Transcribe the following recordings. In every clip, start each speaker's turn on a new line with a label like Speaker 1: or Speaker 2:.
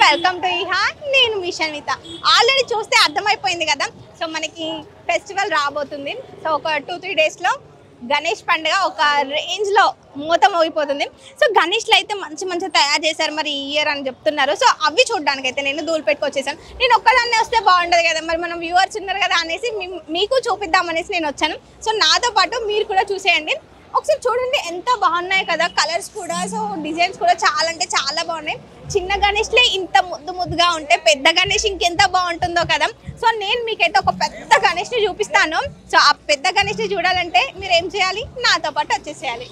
Speaker 1: Welcome to ఇహా నేను మీ Shanvitha. Already చూస్తే అర్థమైపోయింది కదా. సో మనకి ఫెస్టివల్ రాబోతుంది. సో ఒక 2-3 డేస్లో గణేష్ పండుగ ఒక రేంజ్లో మూతం మోగిపోతుంది. సో గణేష్లు అయితే మంచి తయారు చేశారు మరి ఈ ఇయర్ అని చెప్తున్నారు. సో అవి చూడడానికి అయితే నేను ధూళిపేటకి వచ్చేసాను. నేను ఒక్కదాన్నే వస్తే బాగుండదు కదా, మరి మనం వ్యూవర్స్ ఉన్నారు కదా అనేసి మీకు చూపిద్దామనేసి నేను వచ్చాను. సో నాతో పాటు మీరు కూడా చూసేయండి. ఒకసారి చూడండి ఎంత బాగున్నాయి కదా, కలర్స్ కూడా. సో డిజైన్స్ కూడా చాలా అంటే చాలా బాగున్నాయి. చిన్న గణేష్లే ఇంత ముద్దుగా ఉంటే పెద్ద గణేష్ ఇంకెంత బాగుంటుందో కదా. సో నేను మీకైతే ఒక పెద్ద గణేష్ని చూపిస్తాను. సో ఆ పెద్ద గణేష్ని చూడాలంటే మీరు ఏం చేయాలి, నాతో పాటు వచ్చేసేయండి.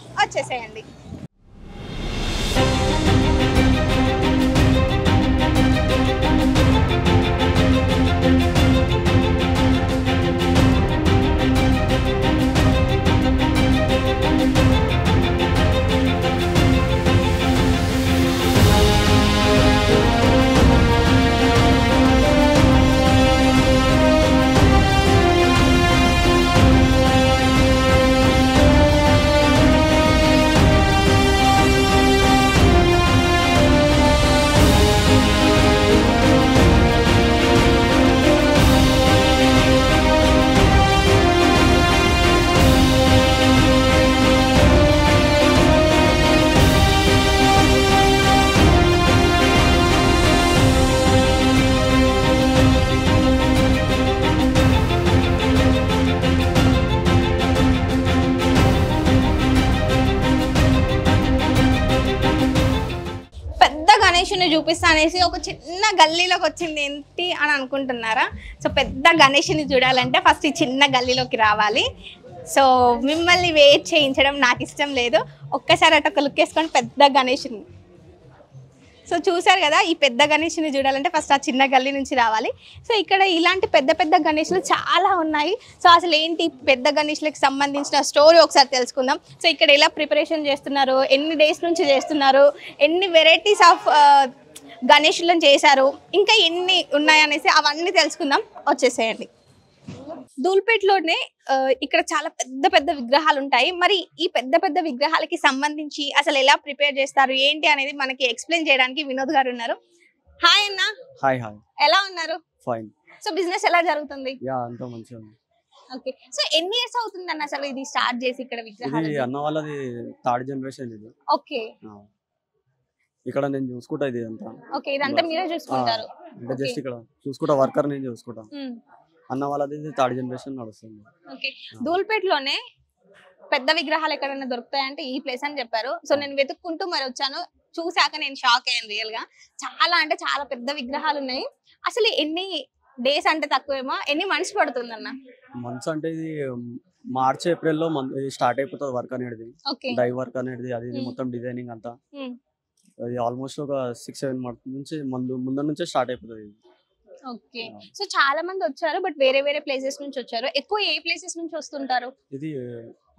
Speaker 1: గణేషుని చూపిస్తా అనేసి ఒక చిన్న గల్లీలోకి వచ్చింది ఏంటి అని అనుకుంటున్నారా? సో పెద్ద గణేషుని చూడాలంటే ఫస్ట్ ఈ చిన్న గల్లీలోకి రావాలి. సో మిమ్మల్ని వెయిట్ చేయించడం నాకు ఇష్టం లేదు. ఒక్కసారి అటు ఒక లుక్ వేసుకొని పెద్ద గణేషుని సో చూసారు కదా. ఈ పెద్ద గణేష్ని చూడాలంటే ఫస్ట్ ఆ చిన్న గల్లీ నుంచి రావాలి. సో ఇక్కడ ఇలాంటి పెద్ద గణేష్లు చాలా ఉన్నాయి. సో అసలు ఏంటి పెద్ద గణేష్లకు సంబంధించిన స్టోరీ ఒకసారి తెలుసుకుందాం. సో ఇక్కడ ఎలా ప్రిపరేషన్ చేస్తున్నారు, ఎన్ని డేస్ నుంచి చేస్తున్నారు, ఎన్ని వెరైటీస్ ఆఫ్ గణేష్లను చేశారు, ఇంకా ఎన్ని ఉన్నాయనేసి అవన్నీ తెలుసుకుందాం. వచ్చేసేయండి. ధూళిపేటలోనే ఇక్కడ చాలా పెద్ద విగ్రహాలు ఉంటాయి. మరి ఈ పెద్ద విగ్రహాలకి సంబంధించి అసలు ఎలా ప్రిపేర్ చేస్తారు ఏంటి అనేది మనకి ఎక్స్ప్లెయిన్ చేయడానికి వినోద్ గారు ఉన్నారు. హాయ్ అన్న.
Speaker 2: హాయ్.
Speaker 1: ఎలా ఉన్నారు?
Speaker 2: ఫైన్.
Speaker 1: సో బిజినెస్ ఎలా జరుగుతుంది?
Speaker 2: యా అంతా మంచిగా ఉంది.
Speaker 1: ఓకే. సో ఎన్ని ఇయర్స్ అవుతుంది అన్న అసలు ఇది స్టార్ట్ చేసి ఇక్కడ విగ్రహాలు?
Speaker 2: ఇది అన్న వాళ్ళది థర్డ్ జనరేషన్ ఇది.
Speaker 1: ఓకే.
Speaker 2: ఇక్కడ నేను చూసుకుంటా ఇది అంతా.
Speaker 1: ఓకే, ఇదంతా మీరే చూసుకుంటారు?
Speaker 2: అంటే జస్ట్ ఇక్కడ చూసుకుంటా, వర్కర్ నేను చూసుకుంటా. అన్న వాళ్ళది థర్డ్ జనరేషన్ నడుస్తుంది. ఓకే.
Speaker 1: ధూళిపేటలోనే పెద్ద విగ్రహాలు ఎక్కడైనా దొరుకుతాయంటే ఈ ప్లేస్ అని చెప్పారు. సో నేను వెతుక్కుంటూ మరి వచ్చాను. చూసాక నేను షాక్ అయ్యాను రియల్ గా. చాలా అంటే చాలా పెద్ద విగ్రహాలు ఉన్నాయి. అసలు ఎన్ని డేస్ అంటే తక్కువేమో, ఎన్ని మంత్స్ పడుతుంది అన్న?
Speaker 2: మంత్స్ అంటే ఇది మార్చ్ ఏప్రిల్ లో స్టార్ట్ అయిపోతుంది వర్క్ అనేది. డై వర్క్ అనేది అది మొత్తం డిజైనింగ్ అంతా. అది ఆల్మోస్ట్ ఒక 6-7 మంత్స్ నుంచి ముందు నుంచే స్టార్ట్ అయిపోతుంది.
Speaker 1: ఓకే. సో చాలా మంది వచ్చారు, బట్ వేరే ప్లేసెస్ నుంచి వచ్చారు. ఎక్కువ ఏ ప్లేసెస్ నుంచి వస్తుంటారు?
Speaker 2: ఇది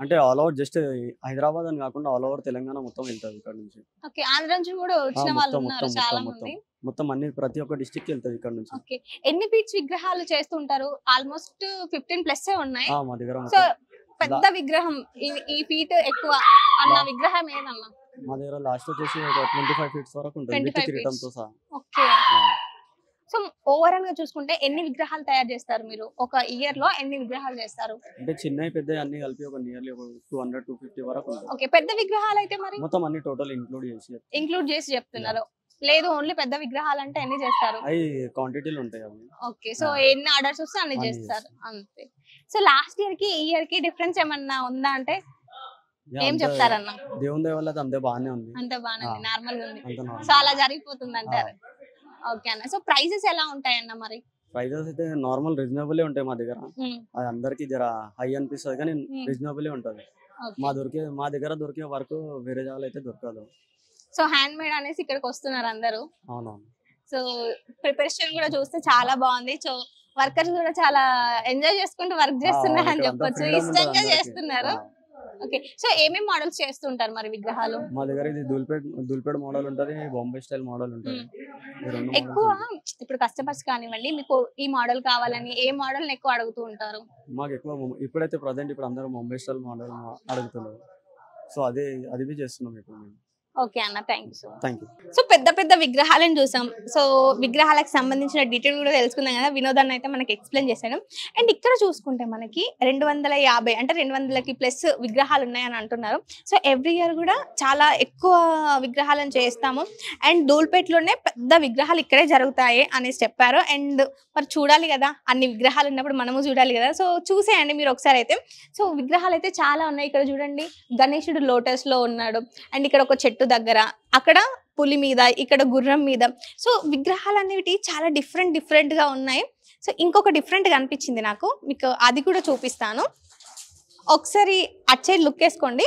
Speaker 2: అంటే ఆల్ ఓవర్ జస్ట్ హైదరాబాద్ అని కాకుండా ఆల్ ఓవర్ తెలంగాణ మొత్తం వెళ్తారు ఇక్కడ నుంచి.
Speaker 1: ఓకే. ఆంధ్ర నుంచి కూడా వచ్చిన వాళ్ళు ఉన్నారు చాలా మంది.
Speaker 2: మొత్తం అన్ని ప్రతి ఒక్క డిస్ట్రిక్ట్ వెళ్తారు ఇక్కడ నుంచి.
Speaker 1: ఓకే. ఎన్ని ఫీట్స్ విగ్రహాలు చేస్తుంటారు? ఆల్మోస్ట్ 15+ ఉన్నాయి
Speaker 2: మా దగ్గర.
Speaker 1: సో పెద్ద విగ్రహం ఈ ఫీట్ ఎక్కువ అన్న విగ్రహం ఏదన్నా?
Speaker 2: మా దగ్గర లాస్ట్ వచ్చేసి 25 ఫీట్స్ వరకు ఉంటుంది కిరీటం తో సహా.
Speaker 1: ఓకే. సో ఓవరాల్ గా చూసుకుంటే ఎన్ని విగ్రహాలు తయారు చేస్తారు మీరు? ఒక ఇయర్ లో ఎన్ని విగ్రహాలు చేస్తారు?
Speaker 2: అంటే చిన్నవి పెద్ద అన్ని కలిపి ఒక నియర్లీ 200-250 వరకు ఉంటుంది.
Speaker 1: ఓకే. పెద్ద విగ్రహాలు అయితే మరి
Speaker 2: మొత్తం అన్ని టోటల్ ఇంక్లూడ్ చేసి
Speaker 1: చెప్తున్నారు? లేదు, ఓన్లీ పెద్ద విగ్రహాలు అంటే ఎన్ని చేస్తారు?
Speaker 2: అవి క్వాంటిటీలు ఉంటాయి అవి.
Speaker 1: ఓకే. సో ఎన్ని ఆర్డర్స్ వస్తే అన్ని చేస్తారు అంతే. సో లాస్ట్ ఇయర్ కి ఈ ఇయర్ కి డిఫరెన్స్ ఏమన్నా ఉందా అంటే ఏం చెప్తారన్న?
Speaker 2: దేవుని దయ వల్ల అంతే బాగానే ఉంది.
Speaker 1: అంతే బాగానే ఉంది, నార్మల్ గా ఉంది. సో అలా జరిగిపోతుంది అంటారు. ఓకే అన్న. సో ప్రైసెస్ ఎలా ఉంటాయన్న? మరి
Speaker 2: ప్రైసెస్ అయితే నార్మల్ రీజనబుల్ ఉంటాయి మా దగ్గర. అది అందరికి జర హై అనిపిస్తుంది కానీ రీజనబుల్ ఉంటది. మా దగ్గర దొరికే వర్క్ వేరే జాగాలో అయితే దొరకదు.
Speaker 1: సో హ్యాండ్ మేడ్ అనేసి ఇక్కడికి వస్తున్నారు అందరూ.
Speaker 2: అవునవును.
Speaker 1: సో ప్రిపరేషన్ కూడా చూస్తే చాలా బాగుంది. సో వర్కర్స్ కూడా చాలా ఎంజాయ్ చేసుకుంటూ వర్క్ చేస్తున్నారు అని చెప్పొచ్చు, ఇష్టంగా చేస్తున్నారు. ఓకే. సో ఏమేం మోడల్స్ చేస్తుంటారు మరి విగ్రహాలు?
Speaker 2: మా దగ్గర ఇది ధూళిపేట మోడల్ ఉంటది, బాంబే స్టైల్ మోడల్ ఉంటది.
Speaker 1: ఎక్కువ ఇప్పుడు కస్టమర్స్ కానివ్వండి మీకు ఈ మోడల్ కావాలని ఏ మోడల్ ఎక్కువ అడుగుతూ ఉంటారు?
Speaker 2: మాకు ఎక్కువ ఇప్పుడైతే ప్రజెంట్ ఇప్పుడు అందరూ బాంబే స్టైల్ మోడల్ అడుగుతున్నారు. సో అది చేస్తున్నాం ఇప్పుడు మేము.
Speaker 1: ఓకే అన్న, thank you so much.
Speaker 2: Thank you.
Speaker 1: So పెద్ద పెద్ద విగ్రహాలను చూసాం. సో విగ్రహాలకు సంబంధించిన డీటెయిల్ కూడా తెలుసుకుందాం కదా. వినోదాన్ని అయితే మనకి ఎక్స్ప్లెయిన్ చేశాడు. అండ్ ఇక్కడ చూసుకుంటే మనకి 250 అంటే 200కి ప్లస్ విగ్రహాలు ఉన్నాయని అంటున్నారు. సో ఎవ్రీ ఇయర్ కూడా చాలా ఎక్కువ విగ్రహాలను చేస్తాము. అండ్ ధూల్పేటలోనే పెద్ద విగ్రహాలు ఇక్కడే జరుగుతాయి అనేసి చెప్పారు. అండ్ మరి చూడాలి కదా, అన్ని విగ్రహాలు ఉన్నప్పుడు మనము చూడాలి కదా. సో చూసేయండి మీరు ఒకసారి అయితే. సో విగ్రహాలు అయితే చాలా ఉన్నాయి. ఇక్కడ చూడండి, గణేశుడు లోటస్ లో ఉన్నాడు. అండ్ ఇక్కడ ఒక చెట్టు దగ్గర, అక్కడ పులి మీద, ఇక్కడ గుర్రం మీద. సో విగ్రహాలు అనేవి చాలా డిఫరెంట్ గా ఉన్నాయి. సో ఇంకొక డిఫరెంట్ గా అనిపించింది నాకు, మీకు అది కూడా చూపిస్తాను. ఒకసారి అటు సైడ్ లుక్ వేసుకోండి.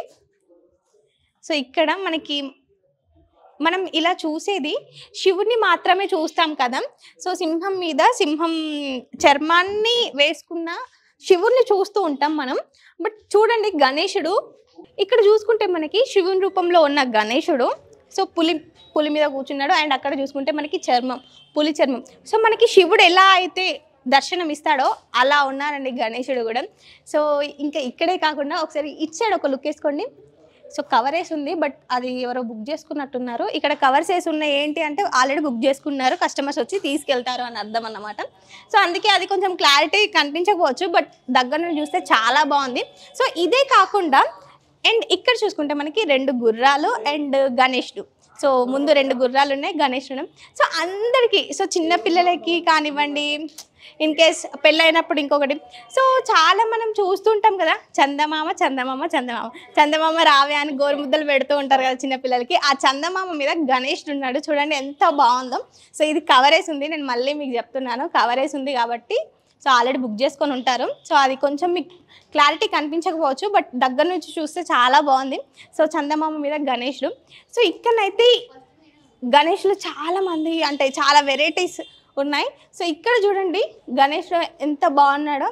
Speaker 1: సో ఇక్కడ మనం ఇలా చూసేది శివుని మాత్రమే చూస్తాం కదా. సో సింహం మీద సింహం చర్మాన్ని వేసుకున్న శివుణ్ణి చూస్తూ ఉంటాం మనం. బట్ చూడండి గణేశుడు ఇక్కడ చూసుకుంటే మనకి శివుని రూపంలో ఉన్న గణేశుడు. సో పులి మీద కూర్చున్నాడు. అండ్ అక్కడ చూసుకుంటే మనకి పులి చర్మం. సో మనకి శివుడు ఎలా అయితే దర్శనం ఇస్తాడో అలా ఉన్నారండి గణేశుడు కూడా. సో ఇంకా ఇక్కడే కాకుండా ఒకసారి ఇచ్చాడు, ఒక లుక్ వేసుకోండి. సో కవర్ వేసి ఉంది, బట్ అది ఎవరో బుక్ చేసుకున్నట్టున్నారు. ఇక్కడ కవర్స్ వేసి ఉన్నాయి ఏంటి అంటే ఆల్రెడీ బుక్ చేసుకున్నారు, కస్టమర్స్ వచ్చి తీసుకెళ్తారు అని అర్థం అన్నమాట. సో అందుకే అది కొంచెం క్లారిటీ కనిపించకపోవచ్చు, బట్ దగ్గర నుండి చూస్తే చాలా బాగుంది. సో ఇదే కాకుండా అండ్ ఇక్కడ చూసుకుంటే మనకి 2 గుర్రాలు అండ్ గణేశుడు. సో ముందు 2 గుర్రాలు ఉన్నాయి, గణేశుడు. సో అందరికీ, సో చిన్న పిల్లలకి కానివ్వండి, ఇన్ కేస్ పెళ్ళైనప్పుడు ఇంకొకటి. సో చాలా మనం చూస్తుంటాం కదా, చందమామ రావే అని గోరుముద్దలు పెడుతూ ఉంటారు కదా చిన్నపిల్లలకి. ఆ చందమామ మీద గణేశుడు ఉన్నాడు. చూడండి ఎంత బాగుందో. సో ఇది కవరేసి ఉంది, నేను మళ్ళీ మీకు చెప్తున్నాను, కవరేసి ఉంది కాబట్టి సో ఆల్రెడీ బుక్ చేసుకొని ఉంటారు. సో అది కొంచెం మీకు క్లారిటీ కనిపించకపోవచ్చు, బట్ దగ్గర నుంచి చూస్తే చాలా బాగుంది. సో చందమామ మీద గణేశుడు. సో ఇక్కడనైతే గణేశులు చాలా మంది, అంటే చాలా వెరైటీస్ ఉన్నాయి. సో ఇక్కడ చూడండి గణేశుడు ఎంత బాగున్నాడో.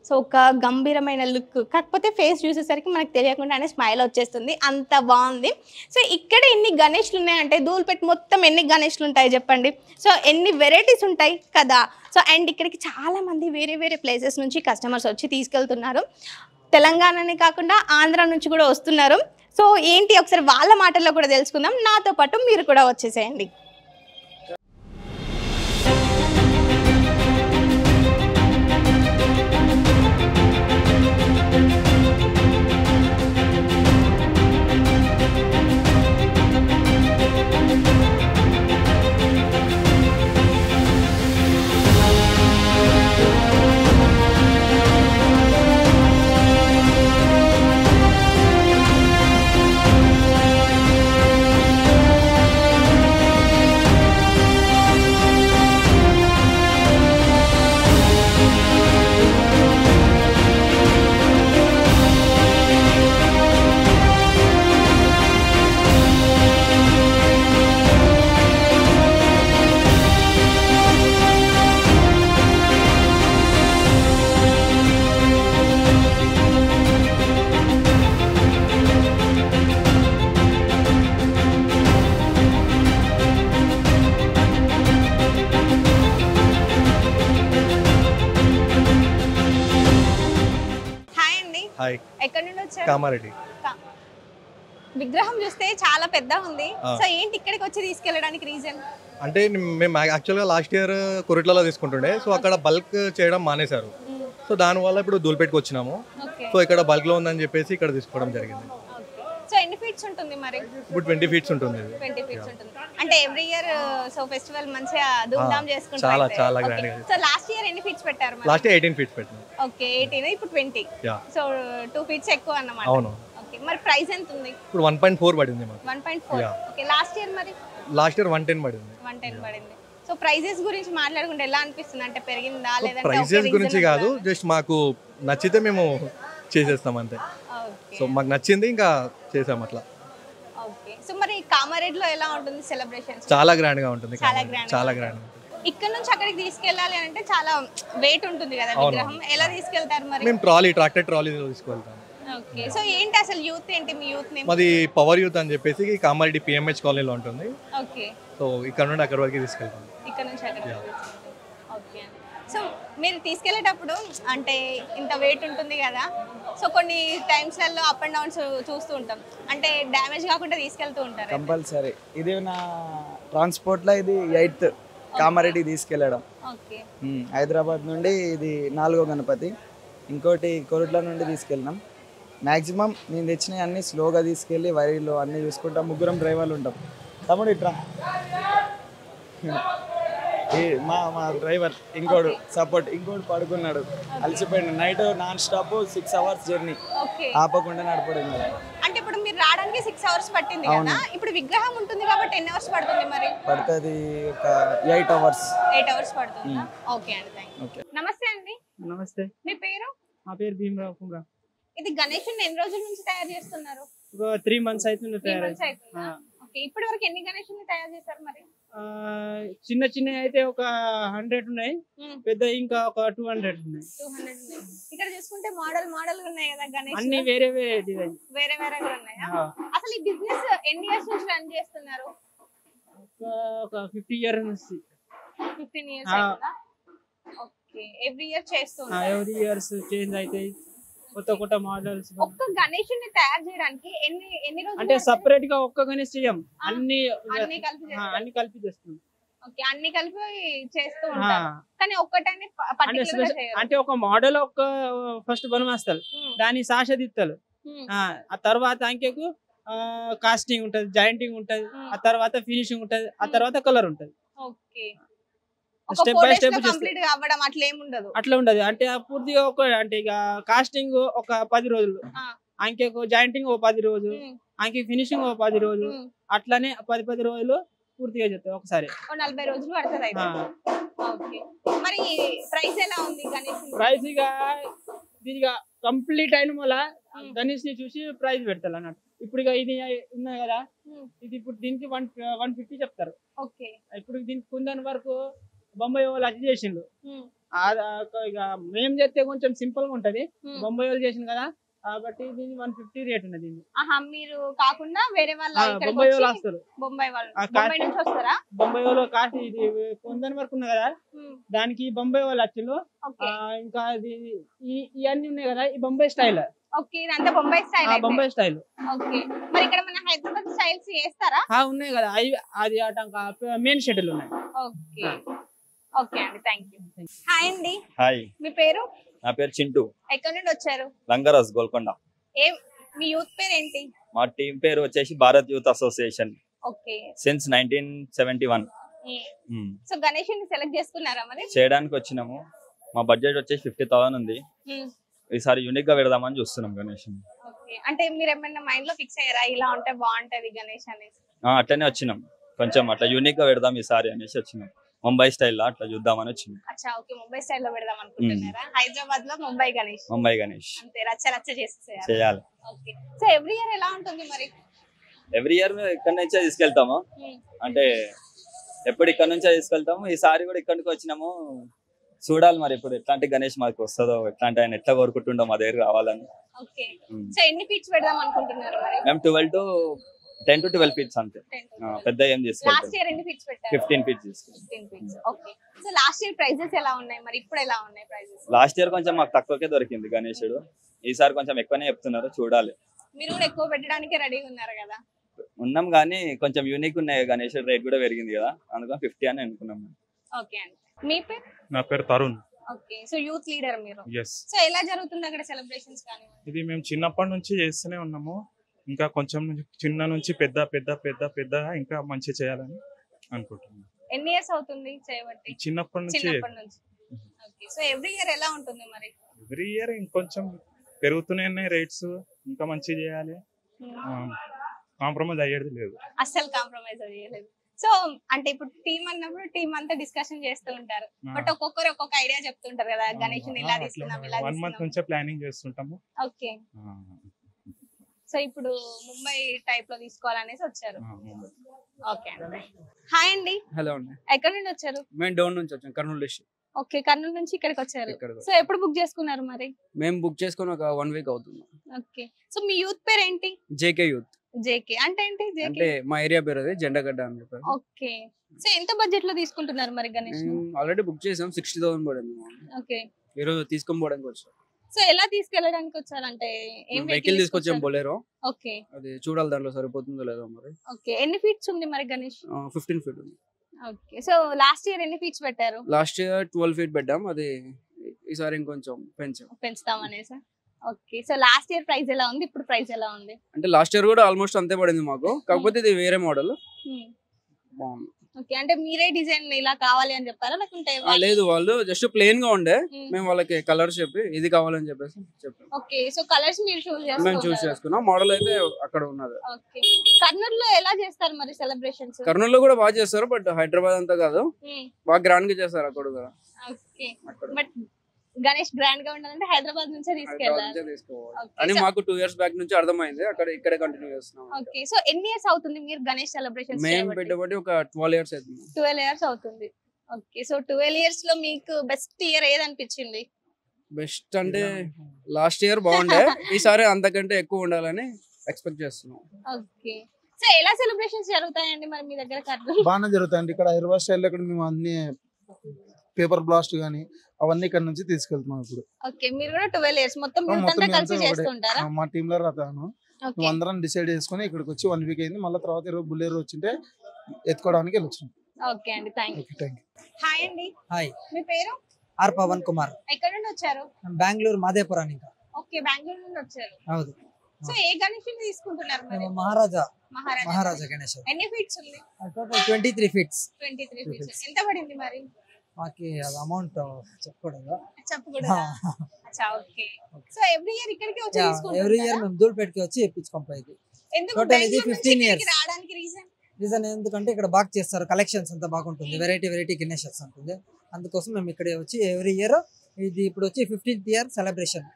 Speaker 1: సో ఒక గంభీరమైన లుక్, కాకపోతే ఫేస్ చూసేసరికి మనకు తెలియకుండానే స్మైల్ వచ్చేస్తుంది, అంత బాగుంది. సో ఇక్కడ ఎన్ని గణేశులు ఉన్నాయంటే ధూల్పేట మొత్తం ఎన్ని గణేశులు ఉంటాయి చెప్పండి. సో ఎన్ని వెరైటీస్ ఉంటాయి కదా. సో అండ్ ఇక్కడికి చాలా మంది వేరే ప్లేసెస్ నుంచి కస్టమర్స్ వచ్చి తీసుకెళ్తున్నారు. తెలంగాణనే కాకుండా ఆంధ్ర నుంచి కూడా వస్తున్నారు. సో ఏంటి ఒకసారి వాళ్ళ మాటల్లో కూడా తెలుసుకుందాం. నాతో పాటు మీరు కూడా వచ్చేసేయండి. ఎక్కడ నుండి వచ్చారు?
Speaker 3: కామారెడ్డి.
Speaker 1: విగ్రహం చూస్తే చాలా పెద్ద ఉంది. సో ఏంటి ఇక్కడికి వచ్చి తీసుకెళ్ళడానికి రీజన్?
Speaker 3: అంటే మేము యాక్చువల్గా లాస్ట్ ఇయర్ కొరిట్లలో తీసుకుంటుండే. సో అక్కడ బల్క్ చేయడం మానేశారు. సో దానివల్ల ఇప్పుడు ధూల్పేటకి వచ్చినాము. సో ఇక్కడ బల్క్లో ఉందని చెప్పేసి ఇక్కడ తీసుకోవడం జరిగింది.
Speaker 1: సో ఎన్ని ఫీట్స్ ఉంటుంది మరి?
Speaker 3: ఇప్పుడు 20 ఫీట్స్ ఉంటుంది.
Speaker 1: 20 ఫీట్స్ ఉంటుంది. అంటే ఎవ్రీ ఇయర్ సో ఫెస్టివల్ మంచిగా ధూమ్ధామ్ చేసుకుంటారు.
Speaker 3: చాలా చాలా గ్రాండ్ గా.
Speaker 1: సో లాస్ట్ ఇయర్ ఎన్ని ఫీట్స్ పెట్టారు మరి?
Speaker 3: లాస్ట్ ఇయర్ 18 ఫీట్స్ పెట్టాము.
Speaker 1: ఓకే, 18 ఇప్పుడు 20. సో 2 ఫీట్స్ ఎక్కువ అన్నమాట.
Speaker 3: అవును.
Speaker 1: ఓకే, మరి ప్రైస్ ఎంత ఉంది?
Speaker 3: ఇప్పుడు 1.4 పడింది మాకు.
Speaker 1: 1.4. ఓకే, లాస్ట్ ఇయర్ మరి?
Speaker 3: లాస్ట్ ఇయర్ 110 పడింది.
Speaker 1: 110 పడింది. సో ప్రైజెస్ గురించి మాట్లాడుకుంటే ఎలా అనిపిస్తుంది? అంటే పెరిగిందా లేదంటే?
Speaker 3: ప్రైజెస్ గురించి కాదు, జస్ట్ మాకు నచ్చితే మేము చేసేస్తాం అంతే. సో మాకు నచ్చింది ఇంకా చేసాం అట్లా.
Speaker 1: ఓకే, సో మరి కామారెడ్డిలో ఎలా ఉంటుంది సెలబ్రేషన్స్?
Speaker 3: చాలా గ్రాండ్ గా ఉంటుంది.
Speaker 1: చాలా గ్రాండ్. ఇక్కడ నుంచి అక్కడికి తీసుకెళ్ళాలి అంటే చాలా వెయిట్ ఉంటుంది కదా విగ్రహం. ఎలా తీసుకెళ్తారు మరి?
Speaker 3: మేము ట్రాక్టర్ ట్రాలీ తీసుకెళ్తాం.
Speaker 1: ఓకే, సో ఏంటి అసలు యూత్ ఏంటి మీ యూత్ నేమ్?
Speaker 3: మాది పవర్ యూత్ అని చెప్పేసి కామారెడ్డి పిఎంహెచ్ కాలనీలో ఉంటుంది.
Speaker 1: ఓకే,
Speaker 3: సో ఇక్కడ నుండి అక్కడ వరకు తీసుకెళ్తాం.
Speaker 1: ఇక్కడ నుంచి అక్కడ. ఓకే, సో మీరు తీసుకెళ్ళేటప్పుడు అంటే ఇంత వెయిట్ ఉంటుంది కదా, సో కొన్ని టైమ్స్లలో అప్ అండ్ డౌన్స్ చూస్తూ ఉంటాం, అంటే డ్యామేజ్ కాకుండా తీసుకెళ్తూ ఉంటారు.
Speaker 4: కంపల్సరీ ఇది నా ట్రాన్స్పోర్ట్లో ఇది 8th కామారెడ్డి తీసుకెళ్ళడం. హైదరాబాద్ నుండి ఇది 4వ గణపతి, ఇంకోటి కొరుట్ల నుండి తీసుకెళ్ళినాం. మ్యాక్సిమం నేను తెచ్చినవి అన్నీ స్లోగా తీసుకెళ్ళి వైర్లు అన్నీ చూసుకుంటాం. ముగ్గురం డ్రైవర్లు ఉంటాం. తమ్ముడు ఇట్రా, మా డ్రైవర్, ఇంకోడు సపోర్ట్, ఇంకోటి పడుకున్నాడు అలసిపోయాడు. Night non stop 6 hours journey, ఆపకుండా నడపడం కదా.
Speaker 1: అంటే ఇప్పుడు మీరు రావడానికి 6 hours పట్టింది కదా, ఇప్పుడు విగ్రహం ఉంటుంది కాబట్టి ఎన్ని అవర్స్ పడుతుంది మరి?
Speaker 4: పడుతుంది ఒక 8 hours.
Speaker 1: 8 hours పడుతుంది. ఓకే అండి, థాంక్యూ. నమస్తే అండి.
Speaker 5: నమస్తే.
Speaker 1: మీ పేరు?
Speaker 5: నా పేరు భీమరావు కుమ్రా.
Speaker 1: ఇది గణేశుని ఎన్ని రోజుల నుంచి తయారు చేస్తున్నారు?
Speaker 5: 3 months అవుతుంది తయారు.
Speaker 1: ఓకే, ఇప్పటి వరకు ఎన్ని గణేశుని తయారు చేశారు మరి?
Speaker 5: చిన్న చిన్న అయితే ఒక 100 ఉన్నాయి, పెద్ద ఇంకా ఒక 200 ఉన్నాయి.
Speaker 1: 200 ఉన్నాయి. ఇక్కడ చూసుకుంటే మోడల్ ఉన్నాయి కదా గణేష్,
Speaker 5: అన్ని వేరే వేరే డిజైన్,
Speaker 1: వేరే వేరేగా ఉన్నాయా? అసలు ఈ బిజినెస్ ఎన్ని ఇయర్స్ నుంచి రన్ చేస్తున్నారు?
Speaker 5: ఒక 50 years నుంచి.
Speaker 1: 15 years అయిందా? ఓకే, ఎవ్రీ ఇయర్ చేస్తున్నారు?
Speaker 5: ఎవ్రీ ఇయర్స్ చేంజ్ అవుతాయి, కొత్త మోడల్స్.
Speaker 1: ఒక్క గణేషుని తయారు చేయడానికి ఎన్ని రోజులు?
Speaker 5: అంటే సెపరేట్ గా ఒక్క గణేష్ చేయం, అన్ని కలిపి చేస్తాం.
Speaker 1: ఓకే, అన్ని కలిపి చేస్తూ ఉంటారు. కానీ ఒక్కటనే పర్టిక్యులర్ గా చేయరు.
Speaker 5: అంటే ఒక మోడల్ ఒక ఫస్ట్ బనమాస్తారు, దాని సాషదిత్తలు, ఆ తర్వాత అంకెకు కాస్టింగ్ ఉంటది, జాయింటింగ్ ఉంటది, ఆ తర్వాత ఫినిషింగ్ ఉంటది, ఆ తర్వాత కలర్ ఉంటది.
Speaker 1: ఓకే,
Speaker 5: స్టెప్ బై స్టెప్
Speaker 1: అట్లా
Speaker 5: ఉండదు. అంటే పూర్తిగా అంటే ఇక కాస్టింగ్ ఒక 10 రోజులు, అంకెకు జాయింటింగ్ ఒక 10 రోజులు, అంకె ఫినిషింగ్ ఒక 10 రోజులు, అట్లానే 10 రోజులు పూర్తిగా చెప్తాయి ఒకసారి.
Speaker 1: 40 రోజులు పడుతుంది. మరి ప్రైస్ ఎలా ఉంది గణేష్?
Speaker 5: ప్రైస్ ఇక దీనిగా కంప్లీట్ అయిన వల్ల గణేష్ ని చూసి ప్రైస్ పెడతారు అన్నట్టు. ఇప్పుడు ఇక ఇది ఉన్నాయి కదా, ఇది ఇప్పుడు దీనికి 150 చెప్తారు. ఇప్పుడు దీనికి కుందన్ వరకు బొంబాయి వాళ్ళు అది చేసిండు, ఇక మేము చేస్తే కొంచెం సింపుల్ గా ఉంటది, బొంబాయి వాళ్ళు చేసింది కదా కాబట్టి దీని 150 రేట్ ఉన్నది.
Speaker 1: మీరు కాకుండా వేరే వాళ్ళు
Speaker 5: బొంబాయి వాళ్ళు వస్తారు,
Speaker 1: బొంబాయి నుంచి వస్తారా?
Speaker 5: బొంబాయి వాళ్ళు కాస్ట్ ఇది కొందని వరకు ఉన్నాయి కదా, దానికి బొంబాయి వాళ్ళు వచ్చిండు. ఇంకా ఇవన్నీ ఉన్నాయి కదా, ఈ బొంబాయి స్టైల్.
Speaker 1: ఓకే, ఇదంతా Bombay style.
Speaker 5: Bombay style.
Speaker 1: Okay, మరి ఇక్కడ మన హైదరాబాద్ స్టైల్స్ చేస్తారా?
Speaker 5: ఉన్నాయి కదా, అది మెయిన్ షెడ్యూల్ ఉన్నాయి.
Speaker 1: ఓకే ఓకే అండి, థాంక్యూ. హాయ్ అండి.
Speaker 6: హాయ్.
Speaker 1: మీ పేరు?
Speaker 6: నా పేరు చింటూ.
Speaker 1: ఎక్కడి నుండి వచ్చారు?
Speaker 6: లంగరాజ్, గోల్కొండ.
Speaker 1: మీ యూత్ పేరు ఏంటి?
Speaker 6: మా టీం పేరు వచ్చేసి Bharat youth association.
Speaker 1: Okay,
Speaker 6: since 1971.
Speaker 1: So గణేషుని సెలెక్ట్ చేసుకున్నారా మరి?
Speaker 6: చేయడానికి వచ్చినాము. మా బడ్జెట్ వచ్చేసి 50,000 ఉంది. ఈసారి యూనిక్ గా పెడదామని చూస్తున్నాం గణేష్.
Speaker 1: అంటే మీరు ఏమైనా మైండ్ లో ఫిక్స్ అయ్యారా ఇలా ఉంటే బాగుంటది గణేష్ అనేసి?
Speaker 6: అట్లనే వచ్చినాం, కొంచెం అట్లా యూనిక్ గా పెడదాం ఈసారి అనేసి వచ్చినాం. ముంబై స్టైల్ అట్లా చూద్దామని వచ్చింది.
Speaker 1: అచ్చా, ఓకే, ముంబై స్టైల్ లో పెడదాం అనుకుంటున్నారా? హైదరాబాద్ లో ముంబై గణేష్.
Speaker 6: ముంబై గణేష్
Speaker 1: అంతే, రచ్చ
Speaker 6: చేయాలి.
Speaker 1: ఓకే, సో ఎవ్రీ ఇయర్ ఎలా ఉంటుంది మరి?
Speaker 6: ఎవ్రీ ఇయర్ ఇక్కడ నుంచే తీసుకెళ్తాము, అంటే ఎప్పుడు ఇక్కడ నుంచే తీసుకెళ్తాము. ఈసారి కూడా ఇక్కడ నుంచి వచ్చినాము, చూడాలి మరి ఇప్పుడు ఎట్లాంటి గణేష్ మాకు వస్తుందో, ఎట్లాంటి ఆయన ఎట్లా కోరుకుంటుండో మా దగ్గర రావాలని.
Speaker 1: ఓకే, సో ఎన్ని ఫీట్స్ పెడదాం అనుకుంటున్నారు మరి?
Speaker 6: మేము 10 to 12 ఫీట్స్ అంతే, పెద్ద ఏం తీసుకెళ్తాం.
Speaker 1: లాస్ట్ ఇయర్ ఎన్ని ఫీట్స్ పెట్టారు?
Speaker 6: 15 ఫీట్స్ తీసుకెళ్తాం.
Speaker 1: 15 feets. Okay, so last year prices ఎలా ఉన్నాయి మరి, ఇప్పుడు ఎలా ఉన్నాయి ప్రైజెస్?
Speaker 6: లాస్ట్ ఇయర్ కొంచెం మాకు తక్కువకే దొరికింది గణేశుడు, ఈసారి కొంచెం ఎక్కువనే చెప్తున్నారు, చూడాలి.
Speaker 1: మీరు కూడా ఎక్కువ పెట్టడానికి రెడీగా ఉన్నారు కదా?
Speaker 6: ఉన్నాం, కానీ కొంచెం యూనిక్ ఉన్నాయి గణేశుడు, రేట్ కూడా పెరిగింది కదా, అందుకని 50 అని అనుకున్నాం.
Speaker 1: ఓకే అండి. మీ పేరు?
Speaker 7: నా పేరు Tarun.
Speaker 1: Okay, so youth leader మీరు.
Speaker 7: ఎస్.
Speaker 1: సో ఎలా జరుగుతుంది అక్కడ సెలబ్రేషన్స్ కానీ?
Speaker 7: ఇది మేము చిన్నప్పటి నుంచి చేస్తూనే ఉన్నాము, ఇంకా కొంచెం చిన్న నుంచి పెద్ద పెద్ద పెద్ద పెద్ద ఇంకా మంచి చేయాలని అనుకుంటున్నాం.
Speaker 1: ఎన్ని ఇయర్స్ అవుతుంది చేయబట్టి?
Speaker 7: చిన్నప్పటి నుంచి.
Speaker 1: ఓకే, సో ఎవ్రీ ఇయర్ ఎలా ఉంటుంది మరి?
Speaker 7: ఎవ్రీ ఇయర్ ఇంకొంచెం పెరుగుతూనే ఉన్నాయి రేట్స్, ఇంకా మంచి చేయాలి, కాంప్రమైజ్ అయ్యేది లేదు.
Speaker 1: అస్సలు కాంప్రమైజ్ అయ్యేది. సో అంటే ఇప్పుడు టీం అన్నప్పుడు టీం అంతా డిస్కషన్ చేస్తూ ఉంటారు, బట్ ఒక్కొక్కరు ఒక్కొక్క ఐడియా చెప్తుంటారు కదా, గణేషుని ఇలా తీసుకుందాం ఇలా
Speaker 7: 1 month నుంచే ప్లానింగ్ చేస్తుంటాము.
Speaker 1: ఓకే, సో ఇప్పుడు ముంబై టైప్ లో తీసుకోవాలనేసి వచ్చారు. ఓకే అండి. హాయ్ అండి.
Speaker 8: హలో అండి.
Speaker 1: ఎక్కడి నుండి వచ్చారు?
Speaker 8: మేము డౌన్ నుంచి వచ్చాం, కర్నూలు డిస్ట్రిక్ట్.
Speaker 1: ఓకే, కర్నూలు నుంచి ఇక్కడికి వచ్చారు. సో ఎప్పుడు బుక్ చేసుకున్నారు మరి?
Speaker 8: మేము బుక్ చేసుకుని ఒక 1 week అవుతుంది.
Speaker 1: ఓకే, సో మీ యూత్ పేరు ఏంటి?
Speaker 8: JK youth.
Speaker 1: జేకే అంటే ఏంటి జేకే?
Speaker 8: అంటే మా ఏరియా పేరు అది జెండగడ్డ అని చెప్పారు.
Speaker 1: ఓకే. సో ఎంత బడ్జెట్ లో తీసుకుంటున్నారు మరి గణేష్?
Speaker 8: ఆల్రెడీ బుక్ చేసాం, 60,000 పడింది.
Speaker 1: ఓకే.
Speaker 8: ఈరోజు తీసుకొని పోవడానికి వచ్చాం.
Speaker 1: సో ఎలా తీసుకెళ్ళడానికి వచ్చారంటే ఏం
Speaker 8: వెహికల్ తీసుకొచ్చాం, బొలేరో.
Speaker 1: ఓకే.
Speaker 8: అది చూడాలి దాంట్లో సరిపోతుందో లేదో మరి.
Speaker 1: ఓకే. ఎన్ని ఫీట్స్ ఉంది మరి గణేష్?
Speaker 8: 15 ఫీట్ ఉంది.
Speaker 1: ఓకే. సో లాస్ట్ ఇయర్ ఎన్ని ఫీట్స్ పెట్టారు?
Speaker 8: లాస్ట్ ఇయర్ 12 ఫీట్ పెట్టాం, అది ఈసారి ఇంకొంచెం
Speaker 1: పెంచుతాం అనేసి. Okay. So last year price ఎలా ఉంది, ఇప్పుడు ప్రైస్ ఎలా ఉంది?
Speaker 8: అంటే లాస్ట్ ఇయర్ కూడా ఆల్మోస్ట్ అంతే పడింది మాకు, కాకపోతే ఇది వేరే మోడల్ బాగుంది.
Speaker 1: ఓకే. అంటే మీరే డిజైన్ ఇలా కావాలి అని చెప్పారా లేకుంటే
Speaker 8: లేదు, వాళ్ళు జస్ట్ ప్లెయిన్ గా ఉండే, మేము వాళ్ళకి కలర్స్ చెప్పి ఇది కావాలని చెప్పేసి చెప్పాం.
Speaker 1: ఓకే. సో కలర్స్ మీరు
Speaker 8: మేము చూస్ చేసుకున్నాం, మోడల్ అయితే అక్కడ ఉన్నది.
Speaker 1: ఓకే. కర్నూలు లో ఎలా చేస్తారు మరి సెలబ్రేషన్స్?
Speaker 8: కర్నూలు లో కూడా బాగా చేస్తారు, బట్ హైదరాబాద్ అంతా కాదు, బాగా గ్రాండ్ గా చేస్తారు అక్కడ కూడా.
Speaker 1: ఓకే. బట్ గణేష్ గ్రాండ్ గా ఉండాలంటే హైదరాబాద్ నుంచే తీసుకెళ్ళాలి
Speaker 8: అని మాకు 2 years బ్యాక్ నుంచి అర్థమైంది, అక్కడ ఇక్కడే కంటిన్యూ చేస్తున్నాం.
Speaker 1: ఓకే. సో ఎన్ని ఇయర్స్ అవుతుంది మీరు గణేష్ సెలబ్రేషన్స్
Speaker 8: మేము పెట్టబట్టి ఒక 12 years అవుతుంది.
Speaker 1: 12 years అవుతుంది. ఓకే. సో 12 years లో మీకు బెస్ట్ ఇయర్ ఏది అనిపించింది?
Speaker 8: బెస్ట్ అంటే లాస్ట్ ఇయర్ బాగుండే, ఈసారి అంతకంటే ఎక్కువ ఉండాలని ఎక్స్పెక్ట్ చేస్తున్నాం.
Speaker 1: ఓకే. సో ఎలా సెలబ్రేషన్స్ జరుగుతాయండి మరి మీ దగ్గర కర్నూలు?
Speaker 9: బాగానే జరుగుతాయండి ఇక్కడ హైదరాబాద్ స్టైల్లో. ఇక్కడ మేము అన్ని పేపర్ బ్లాస్ట్ గానీ అవన్నీ ఇక్కడ నుంచి తీసుకెళ్తున్నాం ఇప్పుడు.
Speaker 1: ఓకే. మీరు కూడా 12 years మొత్తం అంతా కలిసి చేస్తుంటారా?
Speaker 9: మా టీమ్ లో రాతాను, అందరం డిసైడ్ చేసుకుని ఇక్కడికి వచ్చి 1 week అయింది. మళ్ళీ తర్వాత ఈరోజు బుల్లేరు వచ్చింటే ఎత్తుకోవడానికి వెళ్ళొచ్చాం.
Speaker 1: ఓకే అండి, థ్యాంక్ యూ. హాయ్ అండి.
Speaker 10: హాయ్,
Speaker 1: మీ పేరు?
Speaker 10: ఆర్ పవన్ కుమార్.
Speaker 1: ఎక్కడ నుండి వచ్చారు?
Speaker 10: బెంగళూరు మాదేపురం. ఇంకా
Speaker 1: ఓకే, బెంగళూరు నుండి వచ్చారు.
Speaker 10: అవును.
Speaker 1: సో ఏ గణేష్ తీసుకుంటున్నారు మరి?
Speaker 10: మహారాజా గణేష్.
Speaker 1: ఎన్ని ఫీట్స్ ఉంది?
Speaker 10: Total 23 feet.
Speaker 1: 23 feet. ఎంత పడింది మరి?
Speaker 10: మాకి అమౌంట్ చెప్పకూడదు.
Speaker 1: అచ్చా, ఓకే. సో ఎవ్రీ ఇయర్ ఇక్కడికి వచ్చి తీసుకుంటారు?
Speaker 10: ఎవ్రీ ఇయర్ మేము ధూల్పేటకి వచ్చి ఇప్పించుకోం పైకి.
Speaker 1: టోటల్
Speaker 10: ఇది 15 years
Speaker 1: రావడానికి
Speaker 10: రీజన్ ఎందుకంటే ఇక్కడ బాగా చేస్తారు, కలెక్షన్స్ అంతా బాగుంటుంది, వెరైటీ గణేషస్ ఉంటుంది. అందుకోసం మేము ఇక్కడ వచ్చి ఎవ్రీ ఇయర్, ఇది ఇప్పుడు వచ్చి 15th year సెలబ్రేషన్.